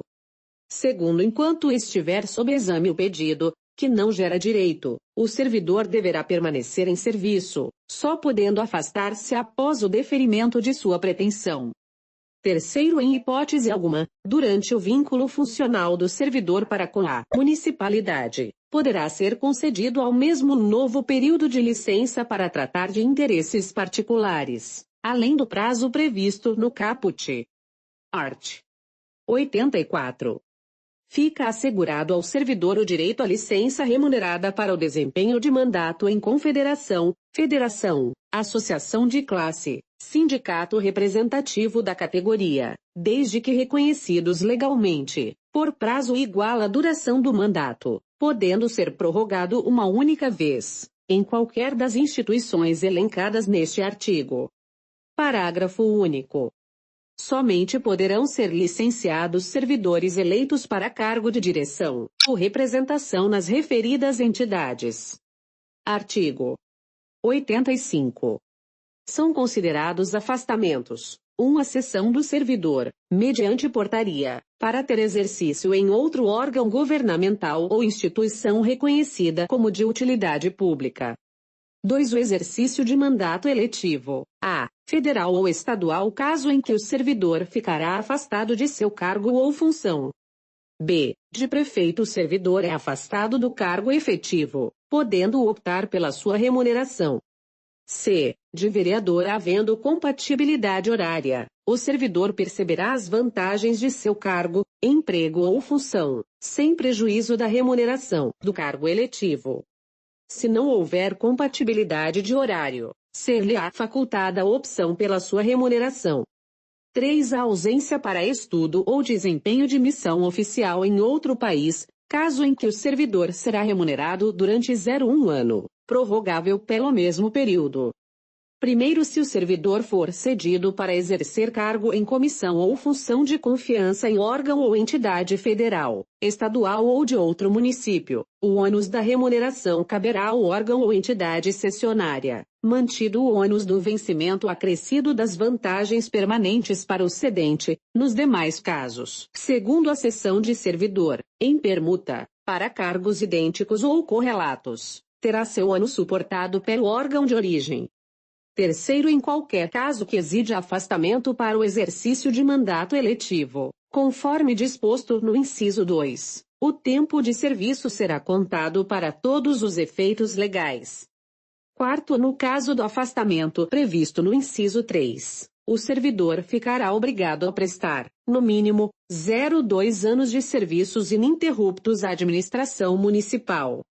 Segundo, enquanto estiver sob exame o pedido, que não gera direito, o servidor deverá permanecer em serviço, só podendo afastar-se após o deferimento de sua pretensão. Terceiro, em hipótese alguma, durante o vínculo funcional do servidor para com a municipalidade, poderá ser concedido ao mesmo novo período de licença para tratar de interesses particulares, além do prazo previsto no caput. Art. 84. Fica assegurado ao servidor o direito à licença remunerada para o desempenho de mandato em confederação, federação, associação de classe, sindicato representativo da categoria, desde que reconhecidos legalmente, por prazo igual à duração do mandato, podendo ser prorrogado uma única vez, em qualquer das instituições elencadas neste artigo. Parágrafo único. Somente poderão ser licenciados servidores eleitos para cargo de direção ou representação nas referidas entidades. Artigo 85. São considerados afastamentos, a cessão do servidor, mediante portaria, para ter exercício em outro órgão governamental ou instituição reconhecida como de utilidade pública. 2. O exercício de mandato eletivo, a, federal ou estadual, caso em que o servidor ficará afastado de seu cargo ou função. B. De prefeito, o servidor é afastado do cargo efetivo, podendo optar pela sua remuneração. C. De vereador, havendo compatibilidade horária, o servidor perceberá as vantagens de seu cargo, emprego ou função, sem prejuízo da remuneração do cargo eletivo. Se não houver compatibilidade de horário, ser-lhe-á facultada a opção pela sua remuneração. 3. A ausência para estudo ou desempenho de missão oficial em outro país, caso em que o servidor será remunerado durante 1 ano, prorrogável pelo mesmo período. Primeiro, se o servidor for cedido para exercer cargo em comissão ou função de confiança em órgão ou entidade federal, estadual ou de outro município, o ônus da remuneração caberá ao órgão ou entidade cessionária, mantido o ônus do vencimento acrescido das vantagens permanentes para o cedente, nos demais casos. Segundo, a cessão de servidor, em permuta, para cargos idênticos ou correlatos, terá seu ônus suportado pelo órgão de origem. Terceiro, em qualquer caso que exija afastamento para o exercício de mandato eletivo, conforme disposto no inciso 2, o tempo de serviço será contado para todos os efeitos legais. Quarto, no caso do afastamento previsto no inciso 3, o servidor ficará obrigado a prestar, no mínimo, 0,2 anos de serviços ininterruptos à administração municipal.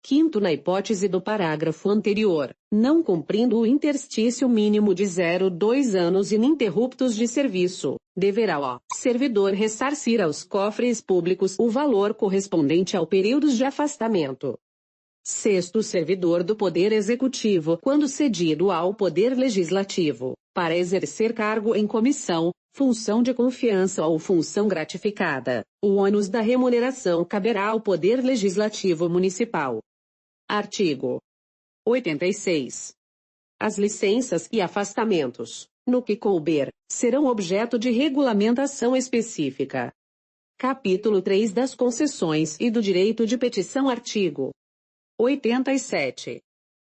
Quinto, na hipótese do parágrafo anterior, não cumprindo o interstício mínimo de 0,2 anos ininterruptos de serviço, deverá o servidor ressarcir aos cofres públicos o valor correspondente ao período de afastamento. Sexto, o servidor do Poder Executivo, quando cedido ao Poder Legislativo, para exercer cargo em comissão, função de confiança ou função gratificada, o ônus da remuneração caberá ao Poder Legislativo Municipal. Artigo 86. As licenças e afastamentos, no que couber, serão objeto de regulamentação específica. Capítulo 3 das concessões e do direito de petição. Artigo 87.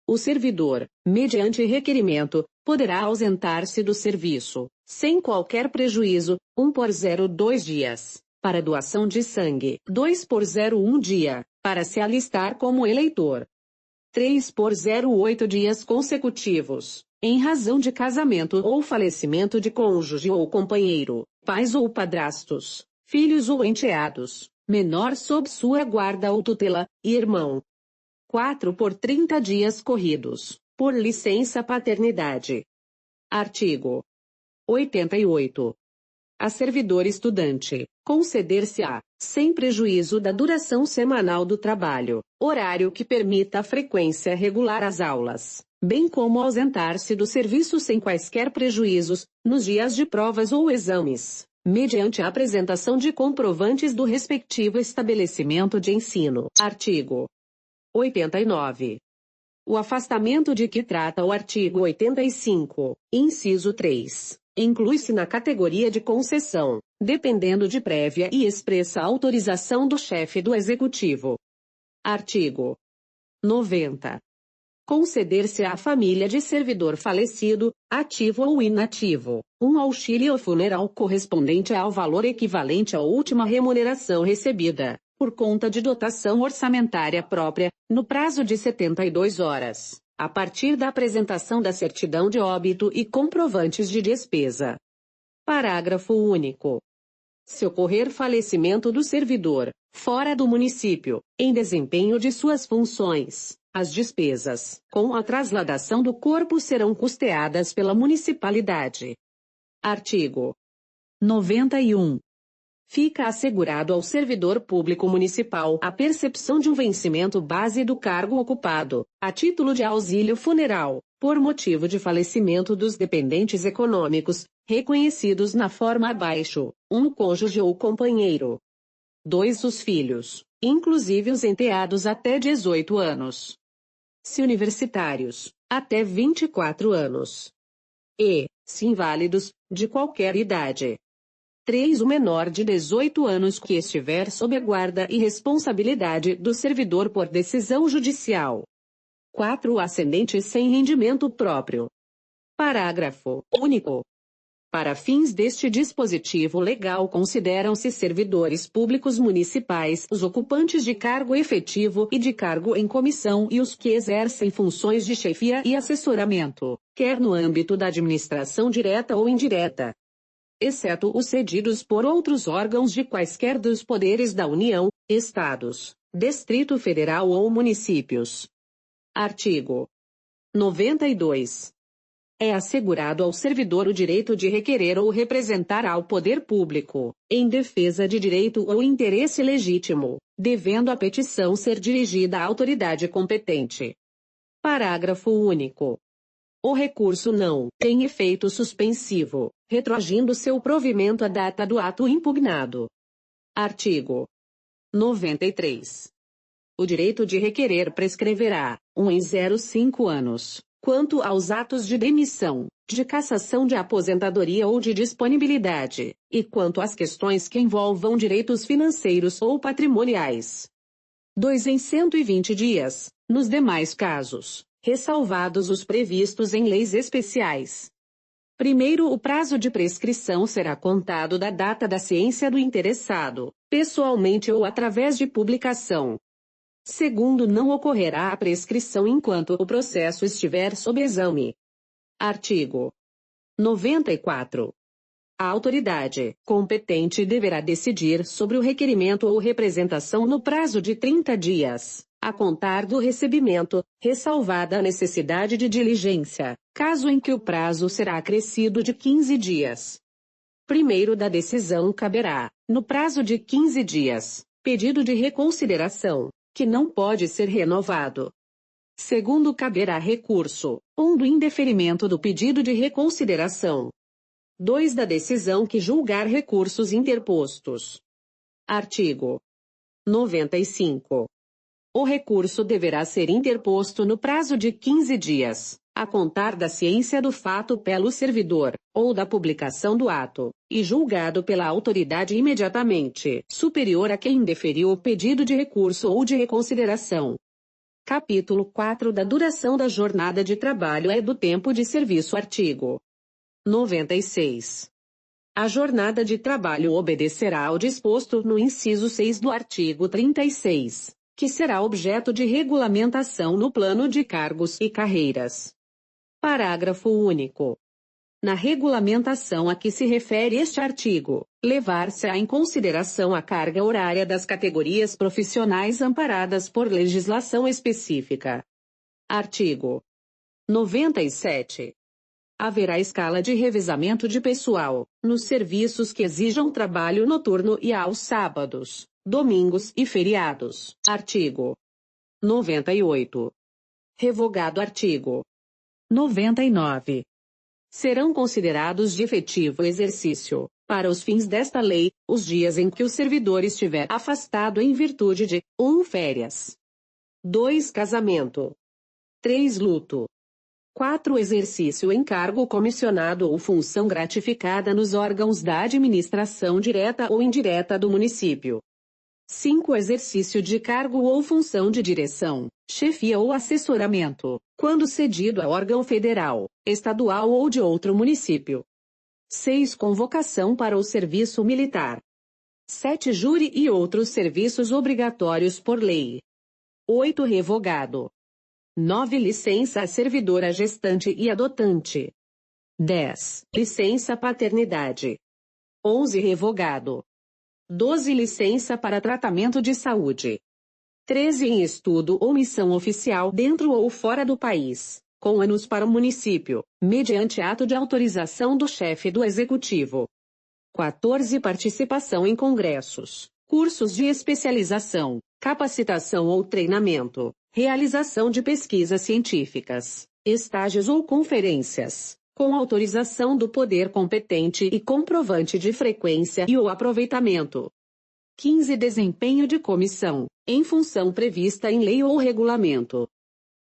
O servidor, mediante requerimento, poderá ausentar-se do serviço, sem qualquer prejuízo, 1 por 02 dias, para doação de sangue, 2 por 01 dia, para se alistar como eleitor, 3 por 08 dias consecutivos, em razão de casamento ou falecimento de cônjuge ou companheiro, pais ou padrastos, filhos ou enteados, menor sob sua guarda ou tutela, e irmão. 4 por 30 dias corridos, por licença paternidade. Artigo 88. A servidor estudante, conceder-se-á, sem prejuízo da duração semanal do trabalho, horário que permita a frequência regular às aulas, bem como ausentar-se do serviço sem quaisquer prejuízos, nos dias de provas ou exames, mediante a apresentação de comprovantes do respectivo estabelecimento de ensino. Artigo 89. O afastamento de que trata o artigo 85, inciso 3, inclui-se na categoria de concessão, dependendo de prévia e expressa autorização do chefe do Executivo. Artigo 90. Conceder-se à família de servidor falecido, ativo ou inativo, um auxílio funeral correspondente ao valor equivalente à última remuneração recebida, por conta de dotação orçamentária própria, no prazo de 72 horas, a partir da apresentação da certidão de óbito e comprovantes de despesa. Parágrafo único. Se ocorrer falecimento do servidor, fora do município, em desempenho de suas funções, as despesas, com a trasladação do corpo serão custeadas pela municipalidade. Artigo 91. Fica assegurado ao servidor público municipal a percepção de um vencimento base do cargo ocupado, a título de auxílio funeral, por motivo de falecimento dos dependentes econômicos, reconhecidos na forma abaixo, um cônjuge ou companheiro. 2. Os filhos, inclusive os enteados até 18 anos. Se universitários, até 24 anos. E, se inválidos, de qualquer idade. 3. O menor de 18 anos que estiver sob a guarda e responsabilidade do servidor por decisão judicial. 4. O ascendente sem rendimento próprio. Parágrafo único. Para fins deste dispositivo legal consideram-se servidores públicos municipais os ocupantes de cargo efetivo e de cargo em comissão e os que exercem funções de chefia e assessoramento, quer no âmbito da administração direta ou indireta, exceto os cedidos por outros órgãos de quaisquer dos poderes da União, Estados, Distrito Federal ou municípios. Artigo 92. É assegurado ao servidor o direito de requerer ou representar ao poder público, em defesa de direito ou interesse legítimo, devendo a petição ser dirigida à autoridade competente. Parágrafo único. O recurso não tem efeito suspensivo, retroagindo seu provimento à data do ato impugnado. Artigo 93. O direito de requerer prescreverá, em 05 anos, quanto aos atos de demissão, de cassação de aposentadoria ou de disponibilidade, e quanto às questões que envolvam direitos financeiros ou patrimoniais. 2. Em 120 dias, nos demais casos, ressalvados os previstos em leis especiais. Primeiro, o prazo de prescrição será contado da data da ciência do interessado, pessoalmente ou através de publicação. Segundo, não ocorrerá a prescrição enquanto o processo estiver sob exame. Artigo 94. A autoridade competente deverá decidir sobre o requerimento ou representação no prazo de 30 dias, a contar do recebimento, ressalvada a necessidade de diligência, caso em que o prazo será acrescido de 15 dias. Primeiro da decisão caberá, no prazo de 15 dias, pedido de reconsideração, que não pode ser renovado. Segundo, caberá recurso, do indeferimento do pedido de reconsideração. 2. Da decisão que julgar recursos interpostos. Artigo 95. O recurso deverá ser interposto no prazo de 15 dias, a contar da ciência do fato pelo servidor, ou da publicação do ato, e julgado pela autoridade imediatamente superior a quem indeferiu o pedido de recurso ou de reconsideração. Capítulo 4 da duração da jornada de trabalho e do tempo de serviço. Artigo 96. A jornada de trabalho obedecerá ao disposto no inciso 6 do artigo 36, que será objeto de regulamentação no plano de cargos e carreiras. Parágrafo único. Na regulamentação a que se refere este artigo, levar-se-á em consideração a carga horária das categorias profissionais amparadas por legislação específica. Artigo 97. Haverá escala de revezamento de pessoal, nos serviços que exijam trabalho noturno e aos sábados, domingos e feriados. Artigo 98. Revogado artigo 99. Serão considerados de efetivo exercício, para os fins desta lei, os dias em que o servidor estiver afastado em virtude de 1. Férias, 2. Casamento, 3. Luto, 4. Exercício em cargo comissionado ou função gratificada nos órgãos da administração direta ou indireta do município. 5. Exercício de cargo ou função de direção, chefia ou assessoramento, quando cedido a órgão federal, estadual ou de outro município. 6. Convocação para o serviço militar. 7. Júri e outros serviços obrigatórios por lei. 8. Revogado. 9. Licença a servidora gestante e adotante. 10. Licença paternidade. 11. Revogado. 12. Licença para tratamento de saúde. 13. Em estudo ou missão oficial dentro ou fora do país, com ônus para o município, mediante ato de autorização do chefe do executivo. 14. Participação em congressos, cursos de especialização, capacitação ou treinamento, realização de pesquisas científicas, estágios ou conferências, com autorização do poder competente e comprovante de frequência e o aproveitamento. 15. Desempenho de comissão, em função prevista em lei ou regulamento.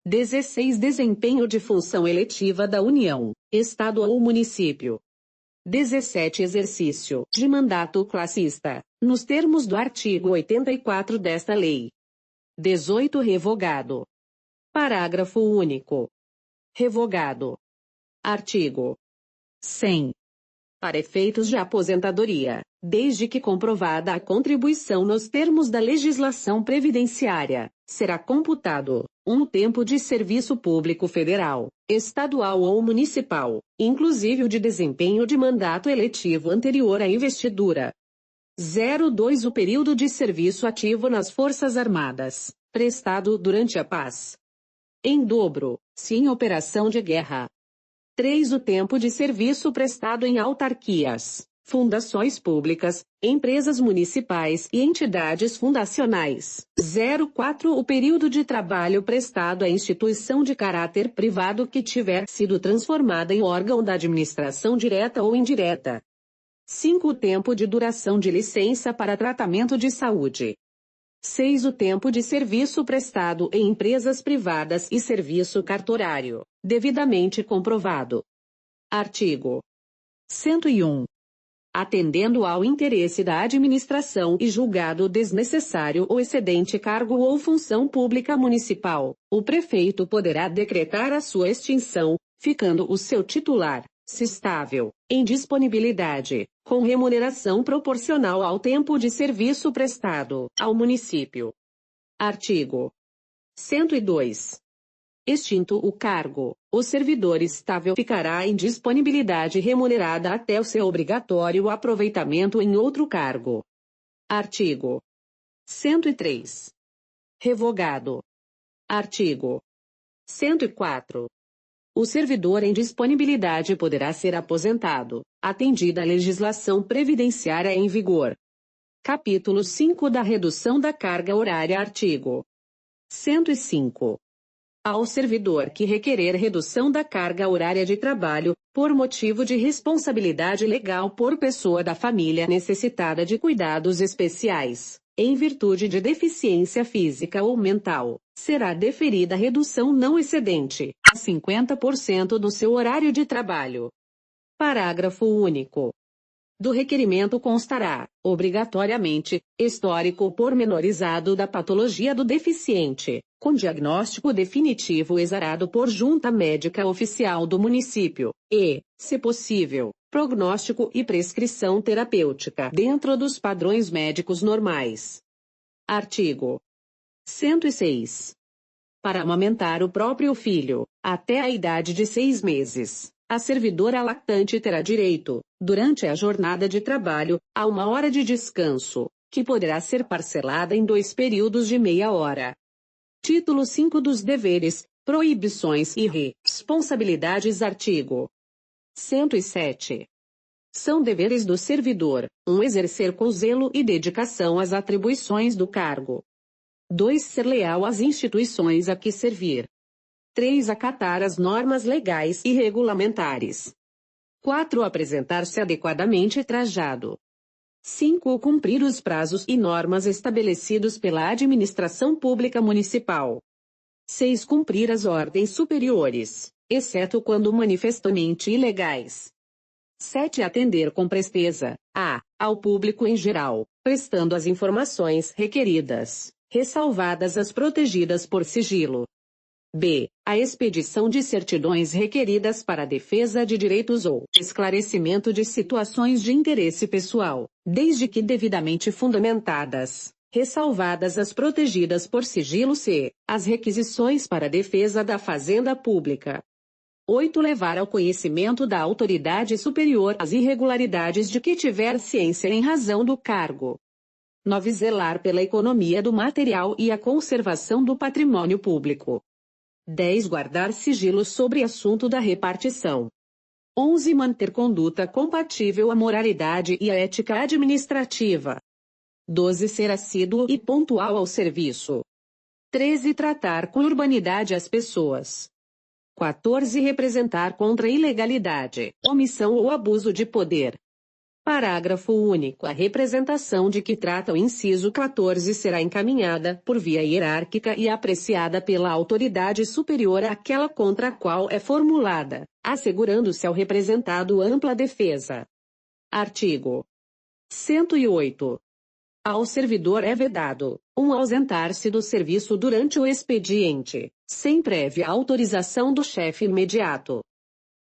16. Desempenho de função eletiva da União, Estado ou município. 17. Exercício de mandato classista, nos termos do artigo 84 desta lei. 18. Revogado. Parágrafo único. Revogado. Artigo 100. Para efeitos de aposentadoria, desde que comprovada a contribuição nos termos da legislação previdenciária, será computado um tempo de serviço público federal, estadual ou municipal, inclusive o de desempenho de mandato eletivo anterior à investidura. 02. O período de serviço ativo nas Forças Armadas, prestado durante a paz. Em dobro, se em operação de guerra. 3. O tempo de serviço prestado em autarquias, fundações públicas, empresas municipais e entidades fundacionais. 04. O período de trabalho prestado à instituição de caráter privado que tiver sido transformada em órgão da administração direta ou indireta. 5. O tempo de duração de licença para tratamento de saúde. 6. O tempo de serviço prestado em empresas privadas e serviço cartorário, devidamente comprovado. Artigo 101. Atendendo ao interesse da administração e julgado desnecessário o excedente cargo ou função pública municipal, o prefeito poderá decretar a sua extinção, ficando o seu titular, se estável, em disponibilidade, com remuneração proporcional ao tempo de serviço prestado ao município. Artigo 102. Extinto o cargo, o servidor estável ficará em disponibilidade remunerada até o seu obrigatório aproveitamento em outro cargo. Artigo 103. Revogado. Artigo 104. O servidor em disponibilidade poderá ser aposentado, atendida a legislação previdenciária em vigor. Capítulo 5 da redução da carga horária. Artigo 105. Ao servidor que requerer redução da carga horária de trabalho, por motivo de responsabilidade legal por pessoa da família necessitada de cuidados especiais, em virtude de deficiência física ou mental, será deferida redução não excedente a 50% do seu horário de trabalho. Parágrafo único. Do requerimento constará, obrigatoriamente, histórico pormenorizado da patologia do deficiente, com diagnóstico definitivo exarado por junta médica oficial do município, e, se possível, prognóstico e prescrição terapêutica dentro dos padrões médicos normais. Artigo 106. Para amamentar o próprio filho, até a idade de 6 meses, a servidora lactante terá direito, durante a jornada de trabalho, a 1 hora de descanso, que poderá ser parcelada em 2 períodos de meia hora. Título 5 dos deveres, proibições e responsabilidades. Artigo 107. São deveres do servidor: 1. Exercer com zelo e dedicação as atribuições do cargo. 2. Ser leal às instituições a que servir. 3. Acatar as normas legais e regulamentares. 4. Apresentar-se adequadamente trajado. 5. Cumprir os prazos e normas estabelecidos pela administração pública municipal. 6. Cumprir as ordens superiores, exceto quando manifestamente ilegais. 7. Atender com presteza ao público em geral, prestando as informações requeridas, ressalvadas as protegidas por sigilo. B. A expedição de certidões requeridas para a defesa de direitos ou esclarecimento de situações de interesse pessoal, desde que devidamente fundamentadas, ressalvadas as protegidas por sigilo. C. As requisições para a defesa da fazenda pública. 8. Levar ao conhecimento da autoridade superior as irregularidades de que tiver ciência em razão do cargo. 9. Zelar pela economia do material e a conservação do patrimônio público. 10. Guardar sigilo sobre assunto da repartição. 11. Manter conduta compatível à moralidade e à ética administrativa. 12. Ser assíduo e pontual ao serviço. 13. Tratar com urbanidade as pessoas. 14. Representar contra a ilegalidade, omissão ou abuso de poder. Parágrafo único. A representação de que trata o inciso 14 será encaminhada, por via hierárquica e apreciada pela autoridade superior àquela contra a qual é formulada, assegurando-se ao representado ampla defesa. Artigo 108. Ao servidor é vedado: 1. Ausentar-se do serviço durante o expediente, sem prévia autorização do chefe imediato.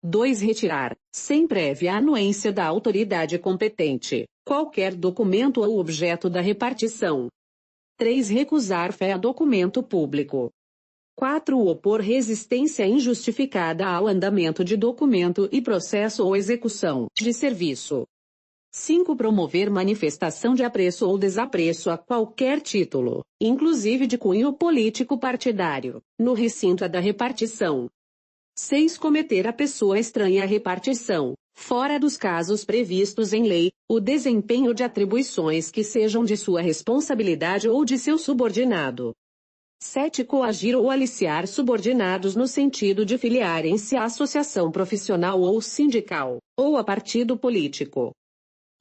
2. Retirar, sem prévia anuência da autoridade competente, qualquer documento ou objeto da repartição. 3. Recusar fé a documento público. 4. Opor resistência injustificada ao andamento de documento e processo ou execução de serviço. 5. Promover manifestação de apreço ou desapreço a qualquer título, inclusive de cunho político partidário, no recinto da repartição. 6. Cometer a pessoa estranha à repartição, fora dos casos previstos em lei, o desempenho de atribuições que sejam de sua responsabilidade ou de seu subordinado. 7. Coagir ou aliciar subordinados no sentido de filiarem-se à associação profissional ou sindical, ou a partido político.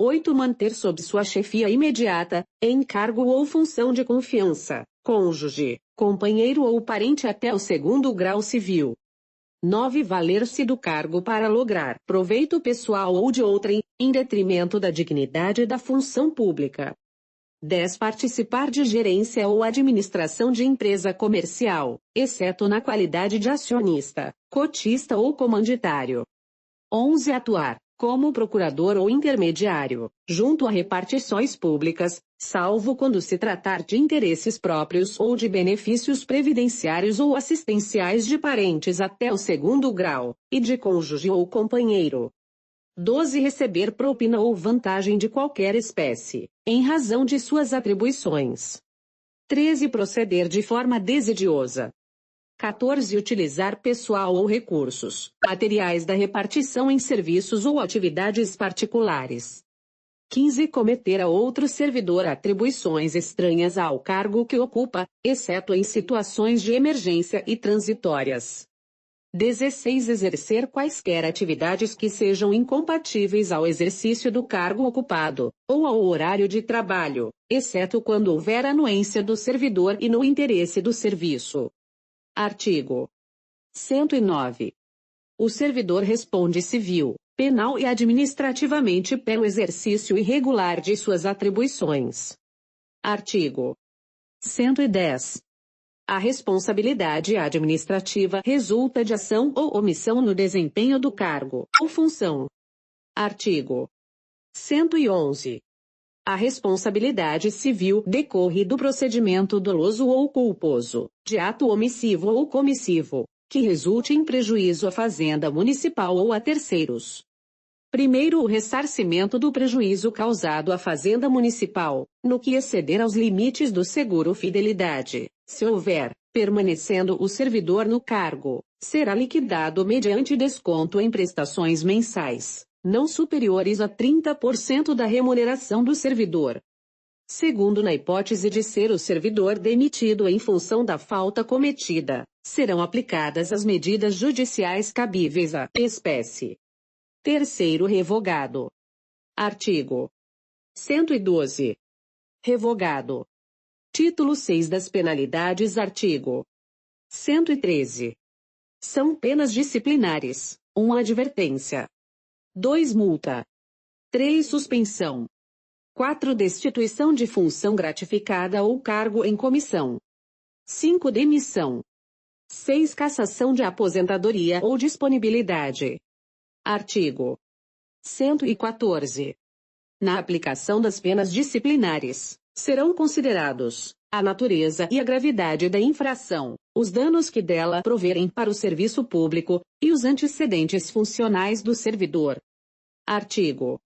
8. Manter sob sua chefia imediata, em cargo ou função de confiança, cônjuge, companheiro ou parente até o 2º grau civil. 9. Valer-se do cargo para lograr proveito pessoal ou de outrem, em detrimento da dignidade da função pública. 10. Participar de gerência ou administração de empresa comercial, exceto na qualidade de acionista, cotista ou comanditário. 11. Atuar como procurador ou intermediário, junto a repartições públicas, salvo quando se tratar de interesses próprios ou de benefícios previdenciários ou assistenciais de parentes até o 2º grau, e de cônjuge ou companheiro. 12. Receber propina ou vantagem de qualquer espécie, em razão de suas atribuições. 13. Proceder de forma desidiosa. 14. Utilizar pessoal ou recursos, materiais da repartição em serviços ou atividades particulares. 15. Cometer a outro servidor atribuições estranhas ao cargo que ocupa, exceto em situações de emergência e transitórias. 16. Exercer quaisquer atividades que sejam incompatíveis ao exercício do cargo ocupado, ou ao horário de trabalho, exceto quando houver anuência do servidor e no interesse do serviço. Artigo 109. O servidor responde civil, penal e administrativamente pelo exercício irregular de suas atribuições. Artigo 110. A responsabilidade administrativa resulta de ação ou omissão no desempenho do cargo ou função. Artigo 111. A responsabilidade civil decorre do procedimento doloso ou culposo, de ato omissivo ou comissivo, que resulte em prejuízo à fazenda municipal ou a terceiros. Primeiro, o ressarcimento do prejuízo causado à fazenda municipal, no que exceder aos limites do seguro fidelidade, se houver, permanecendo o servidor no cargo, será liquidado mediante desconto em prestações mensais, não superiores a 30% da remuneração do servidor. Segundo, na hipótese de ser o servidor demitido em função da falta cometida, serão aplicadas as medidas judiciais cabíveis à espécie. Terceiro, revogado. Artigo 112. Revogado. Título 6 das penalidades. Artigo 113. São penas disciplinares: 1. Advertência. 2. Multa. 3. Suspensão. 4. Destituição de função gratificada ou cargo em comissão. 5. Demissão. 6. Cassação de aposentadoria ou disponibilidade. Artigo 114. Na aplicação das penas disciplinares, serão considerados a natureza e a gravidade da infração, os danos que dela proverem para o serviço público, e os antecedentes funcionais do servidor. Artigo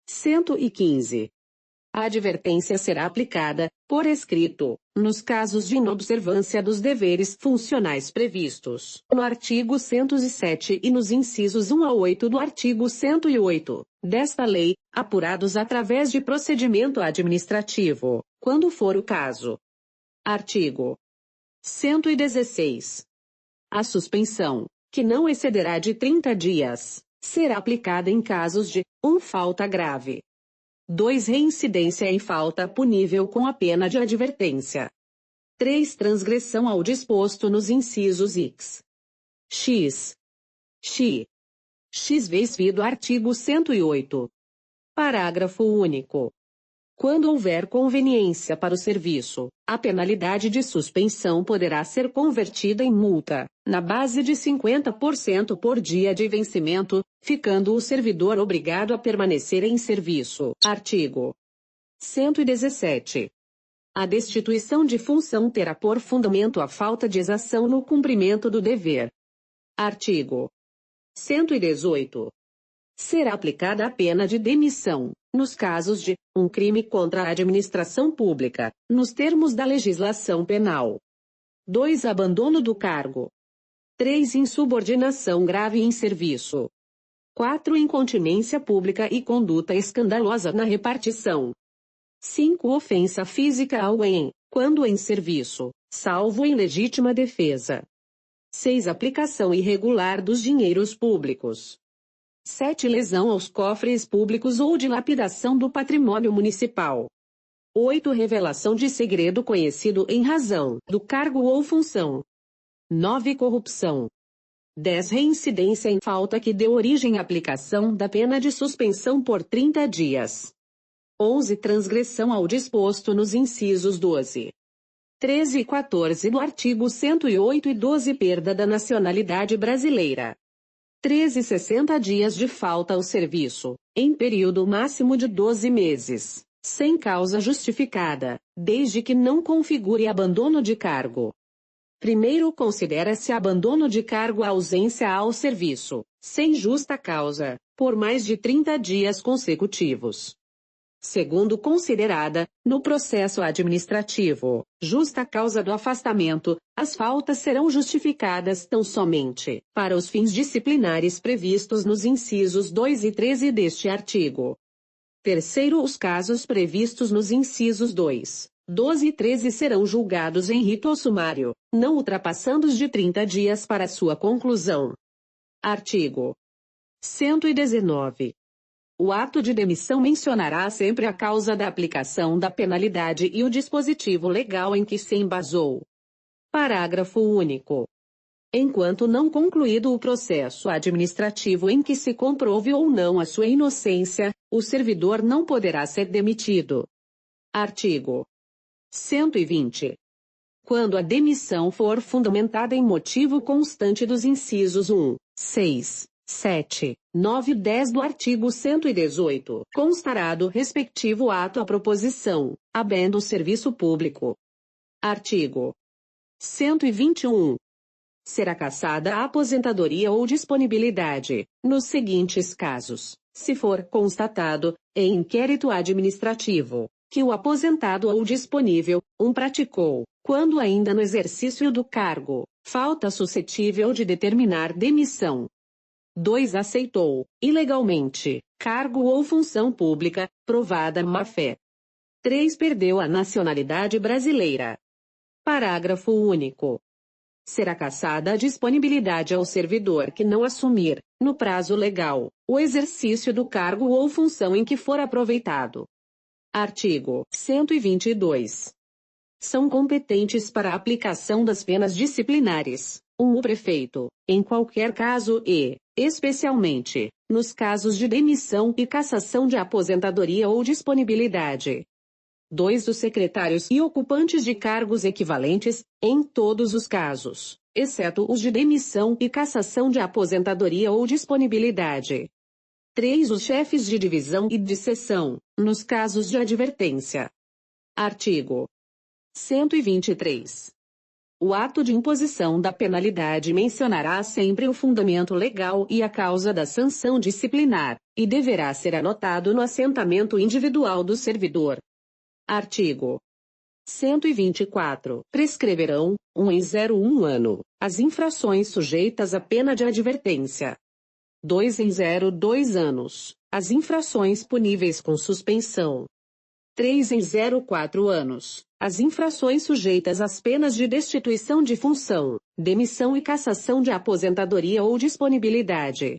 115. A advertência será aplicada, por escrito, nos casos de inobservância dos deveres funcionais previstos no artigo 107 e nos incisos 1 a 8 do artigo 108 desta lei, apurados através de procedimento administrativo, quando for o caso. Artigo 116. A suspensão, que não excederá de 30 dias, será aplicada em casos de 1. Falta grave. 2. Reincidência em falta punível com a pena de advertência. 3. Transgressão ao disposto nos incisos x, v do artigo 108. Parágrafo único. Quando houver conveniência para o serviço, a penalidade de suspensão poderá ser convertida em multa, na base de 50% por dia de vencimento, ficando o servidor obrigado a permanecer em serviço. Artigo 117. A destituição de função terá por fundamento a falta de exação no cumprimento do dever. Artigo 118. Será aplicada a pena de demissão, nos casos de 1. Crime contra a administração pública, nos termos da legislação penal. 2. Abandono do cargo. 3. Insubordinação grave em serviço. 4. Incontinência pública e conduta escandalosa na repartição. 5. Ofensa física a alguém, quando em serviço, salvo em legítima defesa. 6. Aplicação irregular dos dinheiros públicos. 7. Lesão aos cofres públicos ou dilapidação do patrimônio municipal. 8. Revelação de segredo conhecido em razão do cargo ou função. 9. Corrupção. 10. Reincidência em falta que deu origem à aplicação da pena de suspensão por 30 dias. 11. Transgressão ao disposto nos incisos 12, 13 e 14 do artigo 108 e 12. Perda da nacionalidade brasileira. 13. 60 dias de falta ao serviço, em período máximo de 12 meses, sem causa justificada, desde que não configure abandono de cargo. Primeiro, considera-se abandono de cargo a ausência ao serviço, sem justa causa, por mais de 30 dias consecutivos. Segundo, considerada, no processo administrativo, justa causa do afastamento, as faltas serão justificadas tão somente para os fins disciplinares previstos nos incisos 2 e 13 deste artigo. Terceiro, os casos previstos nos incisos 2, 12 e 13 serão julgados em rito sumário, não ultrapassando os de 30 dias para sua conclusão. Artigo 119. O ato de demissão mencionará sempre a causa da aplicação da penalidade e o dispositivo legal em que se embasou. Parágrafo único. Enquanto não concluído o processo administrativo em que se comprove ou não a sua inocência, o servidor não poderá ser demitido. Artigo 120. Quando a demissão for fundamentada em motivo constante dos incisos 1, 6, 7, 9 e 10 do artigo 118, constará do respectivo ato a proposição, habendo o serviço público. Artigo 121. Será cassada a aposentadoria ou disponibilidade, nos seguintes casos, se for constatado, em inquérito administrativo, que o aposentado ou disponível, praticou, quando ainda no exercício do cargo, falta suscetível de determinar demissão. 2. Aceitou, ilegalmente, cargo ou função pública, provada má-fé. 3. Perdeu a nacionalidade brasileira. Parágrafo único. Será cassada a disponibilidade ao servidor que não assumir, no prazo legal, o exercício do cargo ou função em que for aproveitado. Artigo 122. São competentes para a aplicação das penas disciplinares, o prefeito, em qualquer caso e, especialmente, nos casos de demissão e cassação de aposentadoria ou disponibilidade. 2. Os secretários e ocupantes de cargos equivalentes, em todos os casos, exceto os de demissão e cassação de aposentadoria ou disponibilidade. 3. Os chefes de divisão e de seção, nos casos de advertência. Artigo 123. O ato de imposição da penalidade mencionará sempre o fundamento legal e a causa da sanção disciplinar, e deverá ser anotado no assentamento individual do servidor. Artigo 124. Prescreverão, em 01 ano, as infrações sujeitas à pena de advertência. 2 em 02 anos, as infrações puníveis com suspensão. 3 em 04 anos, as infrações sujeitas às penas de destituição de função, demissão e cassação de aposentadoria ou disponibilidade.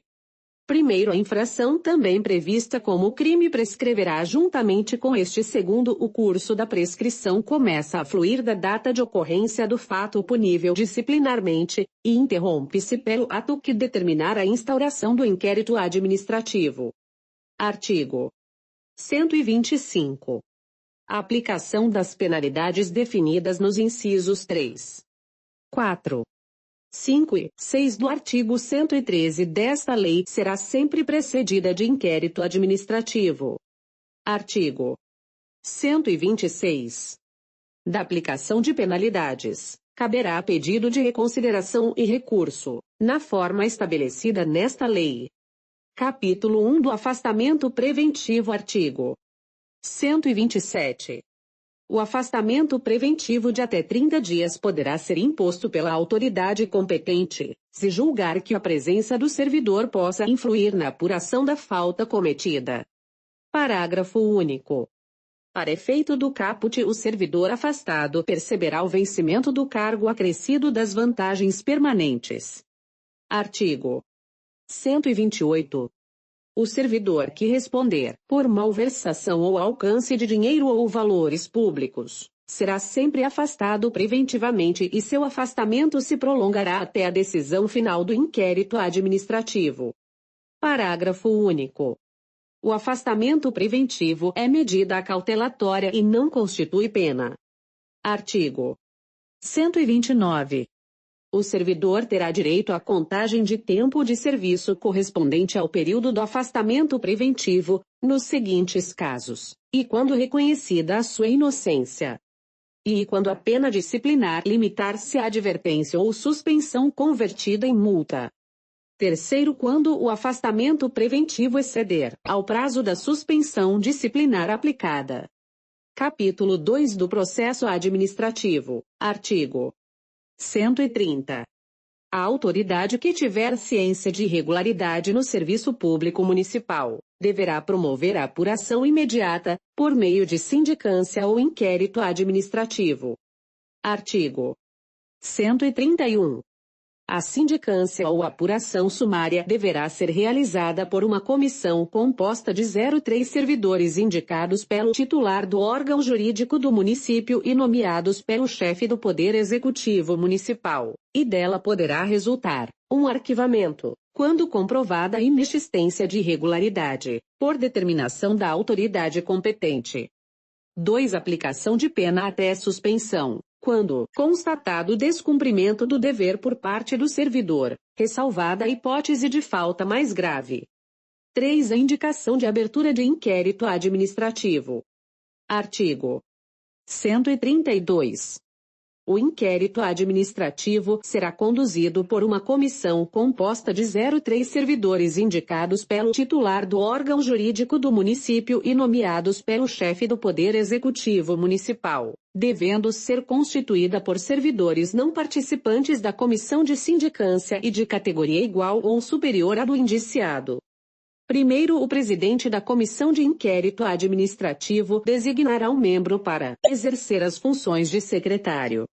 Primeiro, a infração também prevista como crime prescreverá juntamente com este. Segundo, o curso da prescrição começa a fluir da data de ocorrência do fato punível disciplinarmente, e interrompe-se pelo ato que determinar a instauração do inquérito administrativo. Artigo 125. A aplicação das penalidades definidas nos incisos 3, 4, 5 e 6 do artigo 113 desta lei será sempre precedida de inquérito administrativo. Artigo 126. Da aplicação de penalidades, caberá pedido de reconsideração e recurso, na forma estabelecida nesta lei. Capítulo 1 do afastamento preventivo. Artigo 127. O afastamento preventivo de até 30 dias poderá ser imposto pela autoridade competente, se julgar que a presença do servidor possa influir na apuração da falta cometida. Parágrafo único. Para efeito do caput, o servidor afastado perceberá o vencimento do cargo acrescido das vantagens permanentes. Artigo 128. O servidor que responder por malversação ou alcance de dinheiro ou valores públicos, será sempre afastado preventivamente e seu afastamento se prolongará até a decisão final do inquérito administrativo. Parágrafo único. O afastamento preventivo é medida acautelatória e não constitui pena. Artigo 129. O servidor terá direito à contagem de tempo de serviço correspondente ao período do afastamento preventivo, nos seguintes casos, e quando reconhecida a sua inocência. E quando a pena disciplinar limitar-se à advertência ou suspensão convertida em multa. Terceiro, quando o afastamento preventivo exceder ao prazo da suspensão disciplinar aplicada. Capítulo 2 do Processo Administrativo. Artigo 130. A autoridade que tiver ciência de irregularidade no serviço público municipal, deverá promover a apuração imediata, por meio de sindicância ou inquérito administrativo. Artigo 131. A sindicância ou apuração sumária deverá ser realizada por uma comissão composta de 03 servidores indicados pelo titular do órgão jurídico do município e nomeados pelo chefe do Poder Executivo Municipal, e dela poderá resultar um arquivamento, quando comprovada a inexistência de irregularidade, por determinação da autoridade competente. 2. Aplicação de pena até suspensão, quando constatado o descumprimento do dever por parte do servidor, ressalvada a hipótese de falta mais grave. 3. A indicação de abertura de inquérito administrativo. Artigo 132. O inquérito administrativo será conduzido por uma comissão composta de 03 servidores indicados pelo titular do órgão jurídico do município e nomeados pelo chefe do Poder Executivo Municipal, devendo ser constituída por servidores não participantes da comissão de sindicância e de categoria igual ou superior à do indiciado. Primeiro, o presidente da comissão de inquérito administrativo designará um membro para exercer as funções de secretário.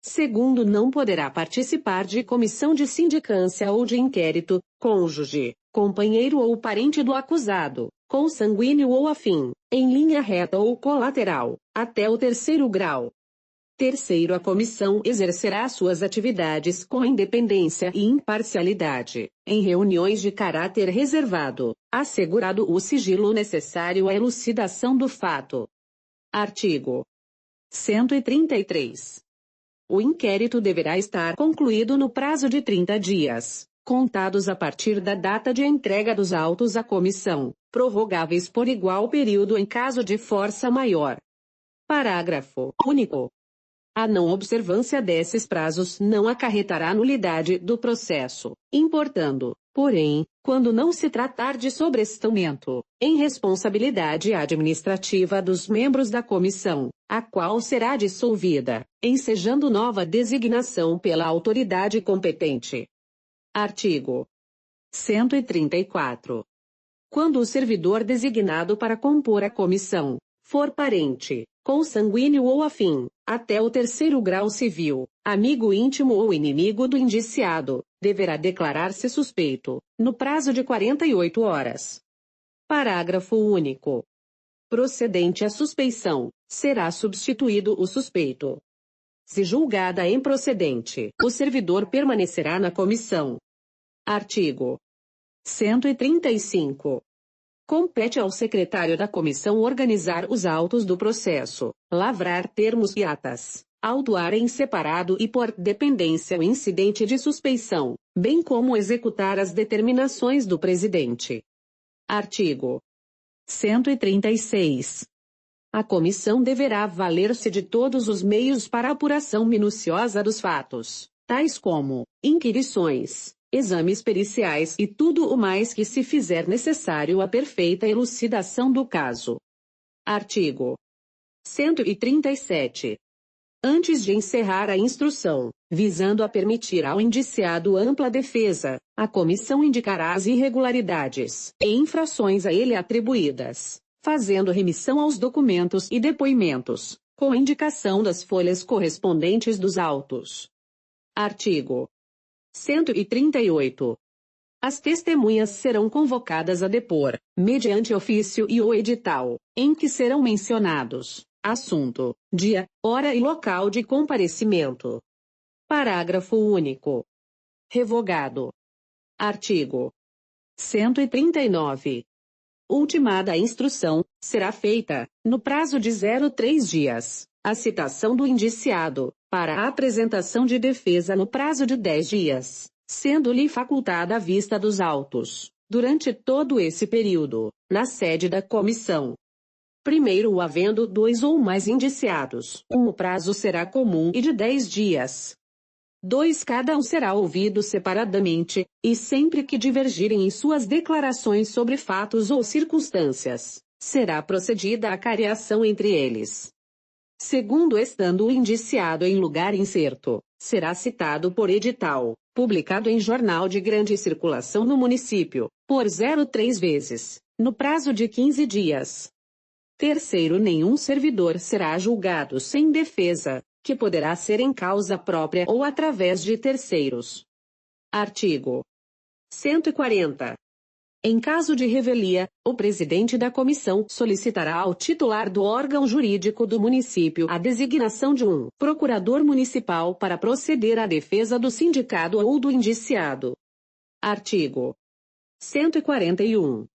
Segundo, não poderá participar de comissão de sindicância ou de inquérito, cônjuge, companheiro ou parente do acusado, consanguíneo ou afim, em linha reta ou colateral, até o 3º grau. Terceiro, a comissão exercerá suas atividades com independência e imparcialidade, em reuniões de caráter reservado, assegurado o sigilo necessário à elucidação do fato. Artigo 133. O inquérito deverá estar concluído no prazo de 30 dias, contados a partir da data de entrega dos autos à comissão, prorrogáveis por igual período em caso de força maior. Parágrafo único. A não observância desses prazos não acarretará nulidade do processo, importando, porém, quando não se tratar de sobrestamento, em responsabilidade administrativa dos membros da comissão, a qual será dissolvida, ensejando nova designação pela autoridade competente. Artigo 134. Quando o servidor designado para compor a comissão for parente, consanguíneo ou afim, até o 3º grau civil, amigo íntimo ou inimigo do indiciado, deverá declarar-se suspeito, no prazo de 48 horas. Parágrafo único. Procedente a suspeição, será substituído o suspeito. Se julgada improcedente, o servidor permanecerá na comissão. Artigo 135. Compete ao secretário da comissão organizar os autos do processo, lavrar termos e atas, autuar em separado e por dependência o incidente de suspeição, bem como executar as determinações do presidente. Artigo 136. A comissão deverá valer-se de todos os meios para a apuração minuciosa dos fatos, tais como inquirições, exames periciais e tudo o mais que se fizer necessário à perfeita elucidação do caso. Artigo 137. Antes de encerrar a instrução, visando a permitir ao indiciado ampla defesa, a comissão indicará as irregularidades e infrações a ele atribuídas, fazendo remissão aos documentos e depoimentos, com indicação das folhas correspondentes dos autos. Artigo 138. As testemunhas serão convocadas a depor, mediante ofício e o edital, em que serão mencionados assunto, dia, hora e local de comparecimento. Parágrafo único. Revogado. Artigo 139. Ultimada a instrução, será feita, no prazo de 03 dias, a citação do indiciado, para a apresentação de defesa no prazo de 10 dias, sendo-lhe facultada a vista dos autos, durante todo esse período, na sede da comissão. Primeiro, havendo 2 ou mais indiciados, o prazo será comum e de 10 dias. 2 cada um será ouvido separadamente, e sempre que divergirem em suas declarações sobre fatos ou circunstâncias, será procedida a careação entre eles. Segundo, estando o indiciado em lugar incerto, será citado por edital, publicado em jornal de grande circulação no município, por 03 vezes, no prazo de 15 dias. Terceiro, nenhum servidor será julgado sem defesa, que poderá ser em causa própria ou através de terceiros. Artigo 140. Em caso de revelia, o presidente da comissão solicitará ao titular do órgão jurídico do município a designação de um procurador municipal para proceder à defesa do sindicado ou do indiciado. Artigo 141.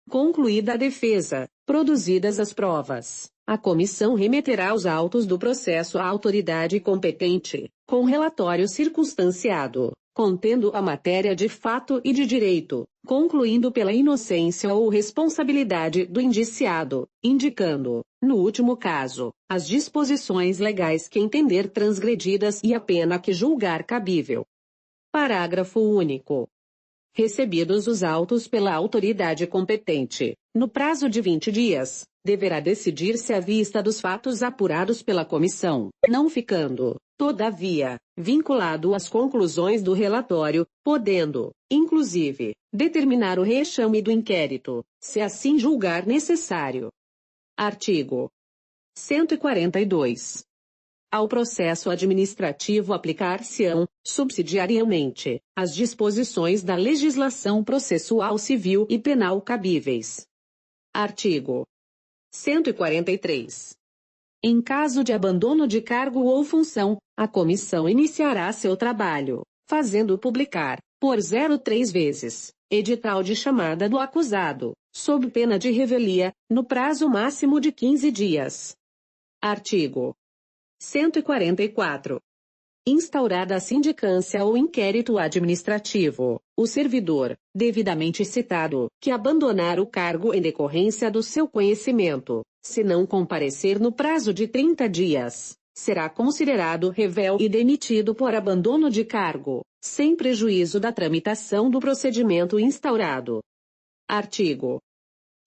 Concluída a defesa, produzidas as provas, a comissão remeterá os autos do processo à autoridade competente, com relatório circunstanciado, contendo a matéria de fato e de direito, concluindo pela inocência ou responsabilidade do indiciado, indicando, no último caso, as disposições legais que entender transgredidas e a pena que julgar cabível. Parágrafo único. Recebidos os autos pela autoridade competente, no prazo de 20 dias, deverá decidir-se à vista dos fatos apurados pela comissão, não ficando, todavia, vinculado às conclusões do relatório, podendo, inclusive, determinar o reexame do inquérito, se assim julgar necessário. Artigo 142. Ao processo administrativo aplicar-se-ão, subsidiariamente, as disposições da legislação processual civil e penal cabíveis. Artigo 143. Em caso de abandono de cargo ou função, a comissão iniciará seu trabalho, fazendo publicar, por 03 vezes, edital de chamada do acusado, sob pena de revelia, no prazo máximo de 15 dias. Artigo 144. Instaurada a sindicância ou inquérito administrativo, o servidor, devidamente citado, que abandonar o cargo em decorrência do seu conhecimento, se não comparecer no prazo de 30 dias, será considerado revel e demitido por abandono de cargo, sem prejuízo da tramitação do procedimento instaurado. Artigo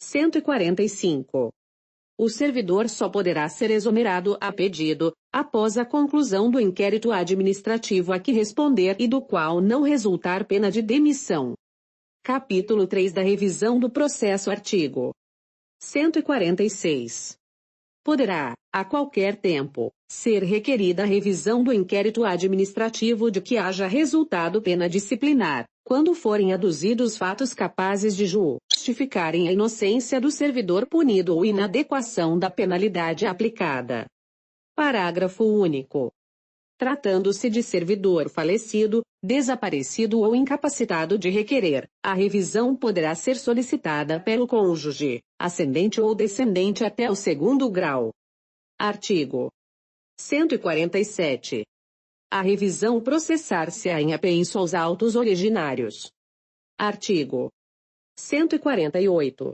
145. O servidor só poderá ser exonerado a pedido, após a conclusão do inquérito administrativo a que responder e do qual não resultar pena de demissão. Capítulo 3 da revisão do processo. Artigo 146. Poderá, a qualquer tempo, ser requerida a revisão do inquérito administrativo de que haja resultado pena disciplinar, quando forem aduzidos fatos capazes de justificarem a inocência do servidor punido ou inadequação da penalidade aplicada. Parágrafo único. Tratando-se de servidor falecido, desaparecido ou incapacitado de requerer, a revisão poderá ser solicitada pelo cônjuge, ascendente ou descendente até o 2º grau. Artigo 147. A revisão processar-se-á em apenso aos autos originários. Artigo 148.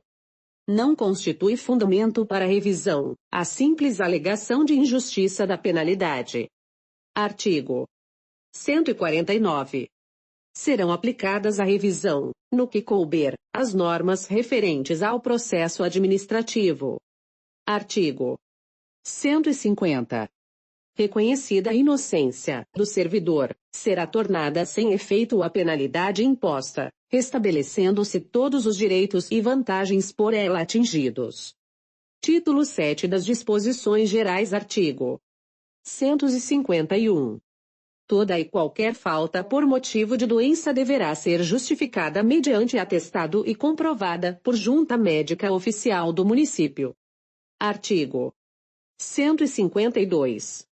Não constitui fundamento para revisão a simples alegação de injustiça da penalidade. Artigo 149. Serão aplicadas à revisão, no que couber, as normas referentes ao processo administrativo. Artigo 150. Reconhecida a inocência do servidor, será tornada sem efeito a penalidade imposta, restabelecendo-se todos os direitos e vantagens por ela atingidos. Título 7 das Disposições Gerais. Artigo 151. Toda e qualquer falta por motivo de doença deverá ser justificada mediante atestado e comprovada por junta médica oficial do município. Artigo 152.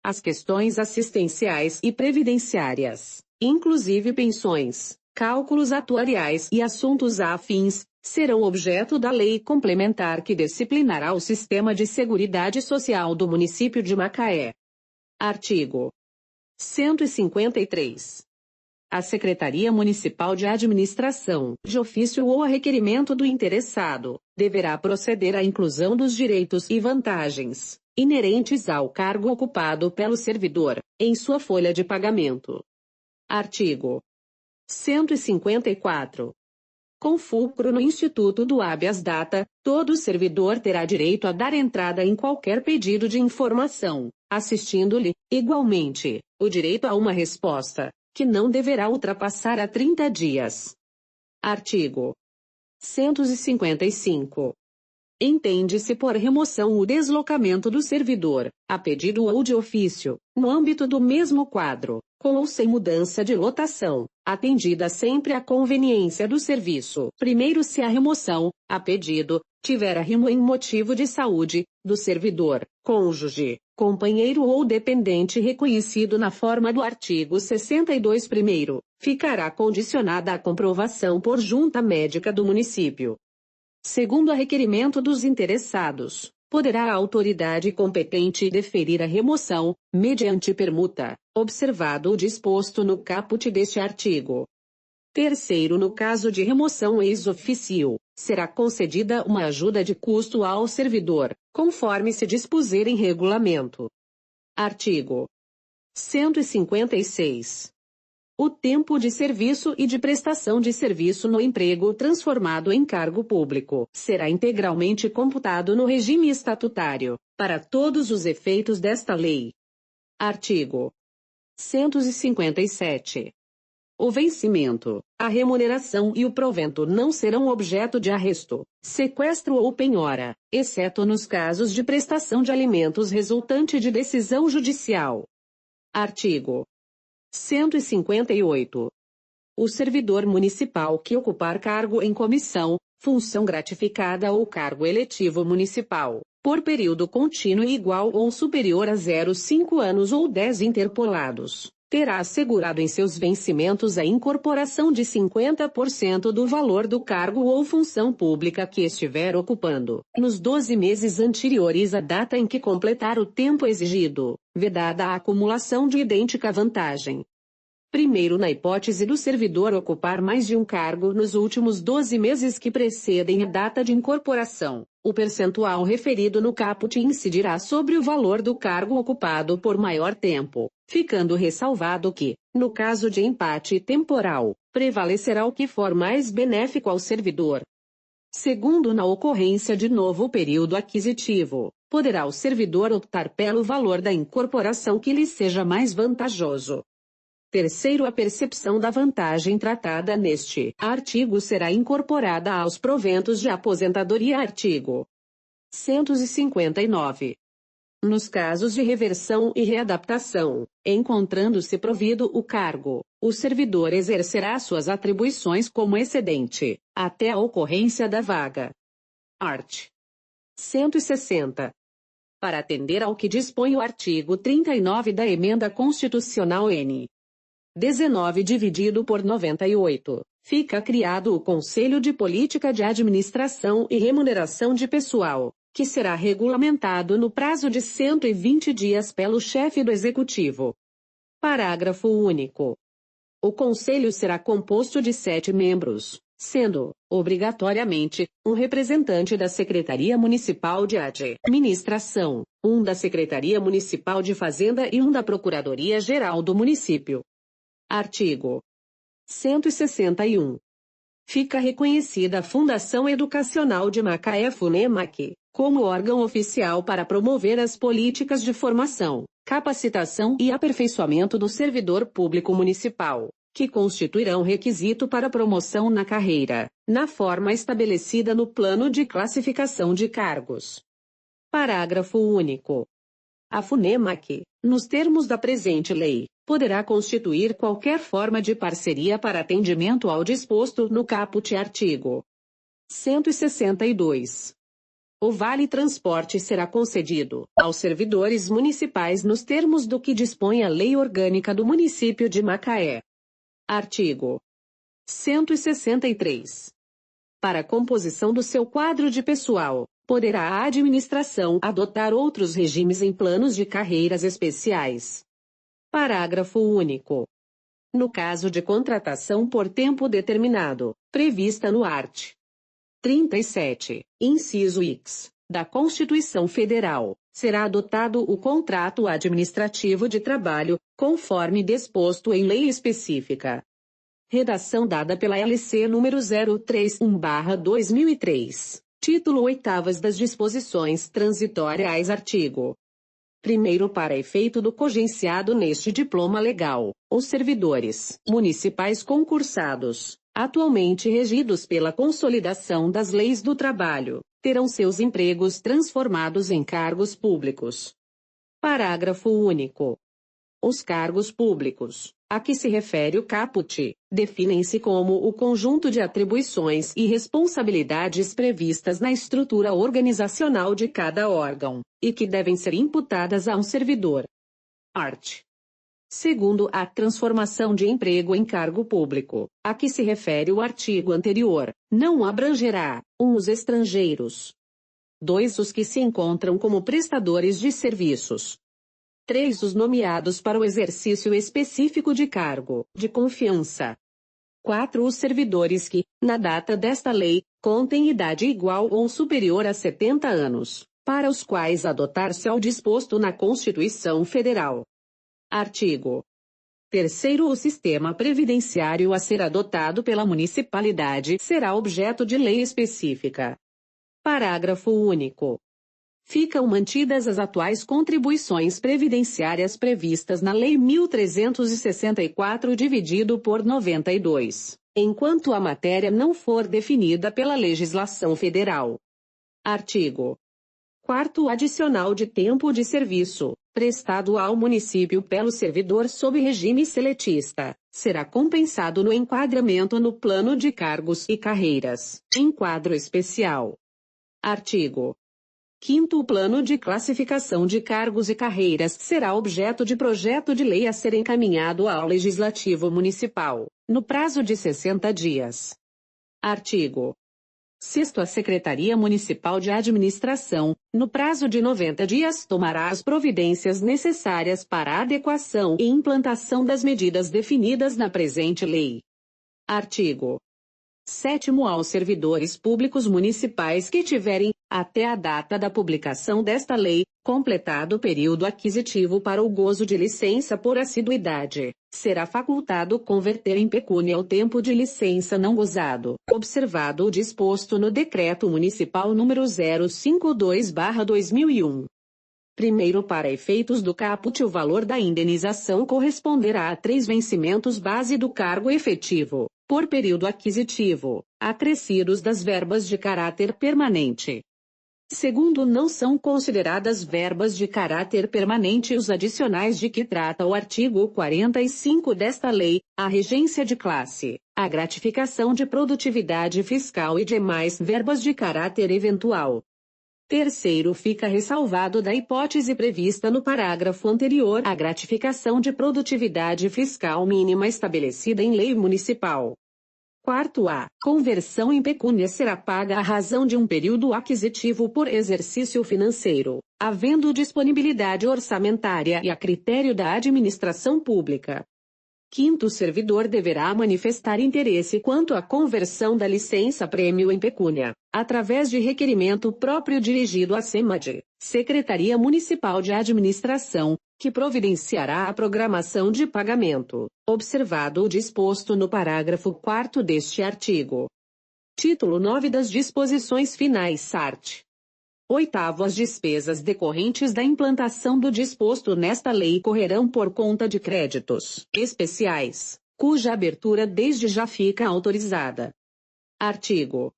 As questões assistenciais e previdenciárias, inclusive pensões, cálculos atuariais e assuntos afins, serão objeto da lei complementar que disciplinará o sistema de seguridade social do município de Macaé. Artigo 153. A Secretaria Municipal de Administração, de ofício ou a requerimento do interessado, deverá proceder à inclusão dos direitos e vantagens inerentes ao cargo ocupado pelo servidor, em sua folha de pagamento. Artigo 154. Com fulcro no Instituto do Habeas Data, todo servidor terá direito a dar entrada em qualquer pedido de informação, assistindo-lhe, igualmente, o direito a uma resposta, que não deverá ultrapassar a 30 dias. Artigo 155. Entende-se por remoção o deslocamento do servidor, a pedido ou de ofício, no âmbito do mesmo quadro, com ou sem mudança de lotação, atendida sempre a conveniência do serviço. Primeiro, se a remoção, a pedido, tiver arrimo em motivo de saúde, do servidor, cônjuge, companheiro ou dependente reconhecido na forma do artigo 62 primeiro, ficará condicionada à comprovação por junta médica do município. Segundo a requerimento dos interessados, poderá a autoridade competente deferir a remoção, mediante permuta, observado o disposto no caput deste artigo. Terceiro, no caso de remoção ex officio, será concedida uma ajuda de custo ao servidor, conforme se dispuser em regulamento. Artigo 156. O tempo de serviço e de prestação de serviço no emprego transformado em cargo público será integralmente computado no regime estatutário, para todos os efeitos desta lei. Artigo 157. O vencimento, a remuneração e o provento não serão objeto de arresto, sequestro ou penhora, exceto nos casos de prestação de alimentos resultante de decisão judicial. Artigo 158. O servidor municipal que ocupar cargo em comissão, função gratificada ou cargo eletivo municipal, por período contínuo igual ou superior a 0,5 anos ou 10 interpolados, terá assegurado em seus vencimentos a incorporação de 50% do valor do cargo ou função pública que estiver ocupando, nos 12 meses anteriores à data em que completar o tempo exigido, vedada a acumulação de idêntica vantagem. Primeiro, na hipótese do servidor ocupar mais de um cargo nos últimos 12 meses que precedem a data de incorporação, o percentual referido no caput incidirá sobre o valor do cargo ocupado por maior tempo, ficando ressalvado que, no caso de empate temporal, prevalecerá o que for mais benéfico ao servidor. Segundo, na ocorrência de novo período aquisitivo, poderá o servidor optar pelo valor da incorporação que lhe seja mais vantajoso. Terceiro, a percepção da vantagem tratada neste artigo será incorporada aos proventos de aposentadoria. Artigo 159. Nos casos de reversão e readaptação, encontrando-se provido o cargo, o servidor exercerá suas atribuições como excedente, até a ocorrência da vaga. Art. 160. Para atender ao que dispõe o artigo 39 da Emenda Constitucional N. 19 dividido por 98, fica criado o Conselho de Política de Administração e Remuneração de Pessoal, que será regulamentado no prazo de 120 dias pelo chefe do Executivo. Parágrafo único. O Conselho será composto de 7 membros, sendo, obrigatoriamente, um representante da Secretaria Municipal de Administração, um da Secretaria Municipal de Fazenda e um da Procuradoria-Geral do Município. Artigo 161. Fica reconhecida a Fundação Educacional de Macaé FUNEMAC, como órgão oficial para promover as políticas de formação, capacitação e aperfeiçoamento do servidor público municipal, que constituirão requisito para promoção na carreira, na forma estabelecida no Plano de Classificação de Cargos. Parágrafo único. A FUNEMAC, nos termos da presente lei, poderá constituir qualquer forma de parceria para atendimento ao disposto no caput artigo 162. O Vale Transporte será concedido aos servidores municipais nos termos do que dispõe a Lei Orgânica do Município de Macaé. Artigo 163. Para a composição do seu quadro de pessoal, poderá a administração adotar outros regimes em planos de carreiras especiais. Parágrafo único. No caso de contratação por tempo determinado, prevista no art. 37, inciso X, da Constituição Federal, será adotado o contrato administrativo de trabalho, conforme disposto em lei específica. Redação dada pela LC número 031/2003, título 8º das disposições transitórias. Artigo 1º, para efeito do cogenciado neste diploma legal, os servidores municipais concursados, atualmente regidos pela Consolidação das Leis do Trabalho, terão seus empregos transformados em cargos públicos. Parágrafo único. Os cargos públicos, a que se refere o caput, definem-se como o conjunto de atribuições e responsabilidades previstas na estrutura organizacional de cada órgão, e que devem ser imputadas a um servidor. Art. Segundo a transformação de emprego em cargo público, a que se refere o artigo anterior, não abrangerá 1. Os estrangeiros. 2. Os que se encontram como prestadores de serviços. 3. Os nomeados para o exercício específico de cargo de confiança. 4. Os servidores que, na data desta lei, contem idade igual ou superior a 70 anos, para os quais adotar-se ao disposto na Constituição Federal. Artigo 3º. O sistema previdenciário a ser adotado pela municipalidade será objeto de lei específica. Parágrafo único. Ficam mantidas as atuais contribuições previdenciárias previstas na Lei 1364 dividido por 92, enquanto a matéria não for definida pela legislação federal. Artigo 4º. Adicional de tempo de serviço, prestado ao município pelo servidor sob regime seletista, será compensado no enquadramento no plano de cargos e carreiras, em quadro especial. Artigo 5º. O plano de classificação de cargos e carreiras será objeto de projeto de lei a ser encaminhado ao Legislativo Municipal, no prazo de 60 dias. Artigo 6º. A Secretaria Municipal de Administração, no prazo de 90 dias, tomará as providências necessárias para a adequação e implantação das medidas definidas na presente lei. Artigo 7º. Aos servidores públicos municipais que tiverem, até a data da publicação desta lei, completado o período aquisitivo para o gozo de licença por assiduidade, será facultado converter em pecúnia o tempo de licença não gozado, observado o disposto no Decreto Municipal número 052/2001. Primeiro, para efeitos do caput, o valor da indenização corresponderá a 3 vencimentos base do cargo efetivo, por período aquisitivo, acrescidos das verbas de caráter permanente. Segundo, não são consideradas verbas de caráter permanente os adicionais de que trata o artigo 45 desta lei, a regência de classe, a gratificação de produtividade fiscal e demais verbas de caráter eventual. Terceiro, fica ressalvado da hipótese prevista no parágrafo anterior a gratificação de produtividade fiscal mínima estabelecida em lei municipal. Quarto, a conversão em pecúnia será paga à razão de um período aquisitivo por exercício financeiro, havendo disponibilidade orçamentária e a critério da administração pública. Quinto, o servidor deverá manifestar interesse quanto à conversão da licença-prêmio em pecúnia, através de requerimento próprio dirigido à SEMAD, Secretaria Municipal de Administração, que providenciará a programação de pagamento, observado o disposto no parágrafo 4º deste artigo. Título 9 das disposições finais art. 8º. As despesas decorrentes da implantação do disposto nesta lei correrão por conta de créditos especiais, cuja abertura desde já fica autorizada. Artigo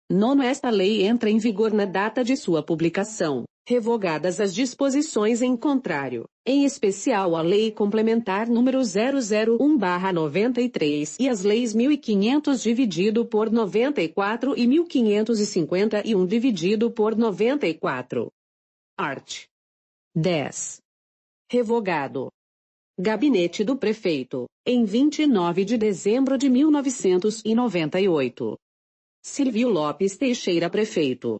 9º. Esta lei entra em vigor na data de sua publicação, revogadas as disposições em contrário, em especial a Lei Complementar número 001/93 e as Leis 1500 dividido por 94 e 1551 dividido por 94. Art. 10. Revogado. Gabinete do Prefeito, em 29 de dezembro de 1998. Silvio Lopes Teixeira Prefeito.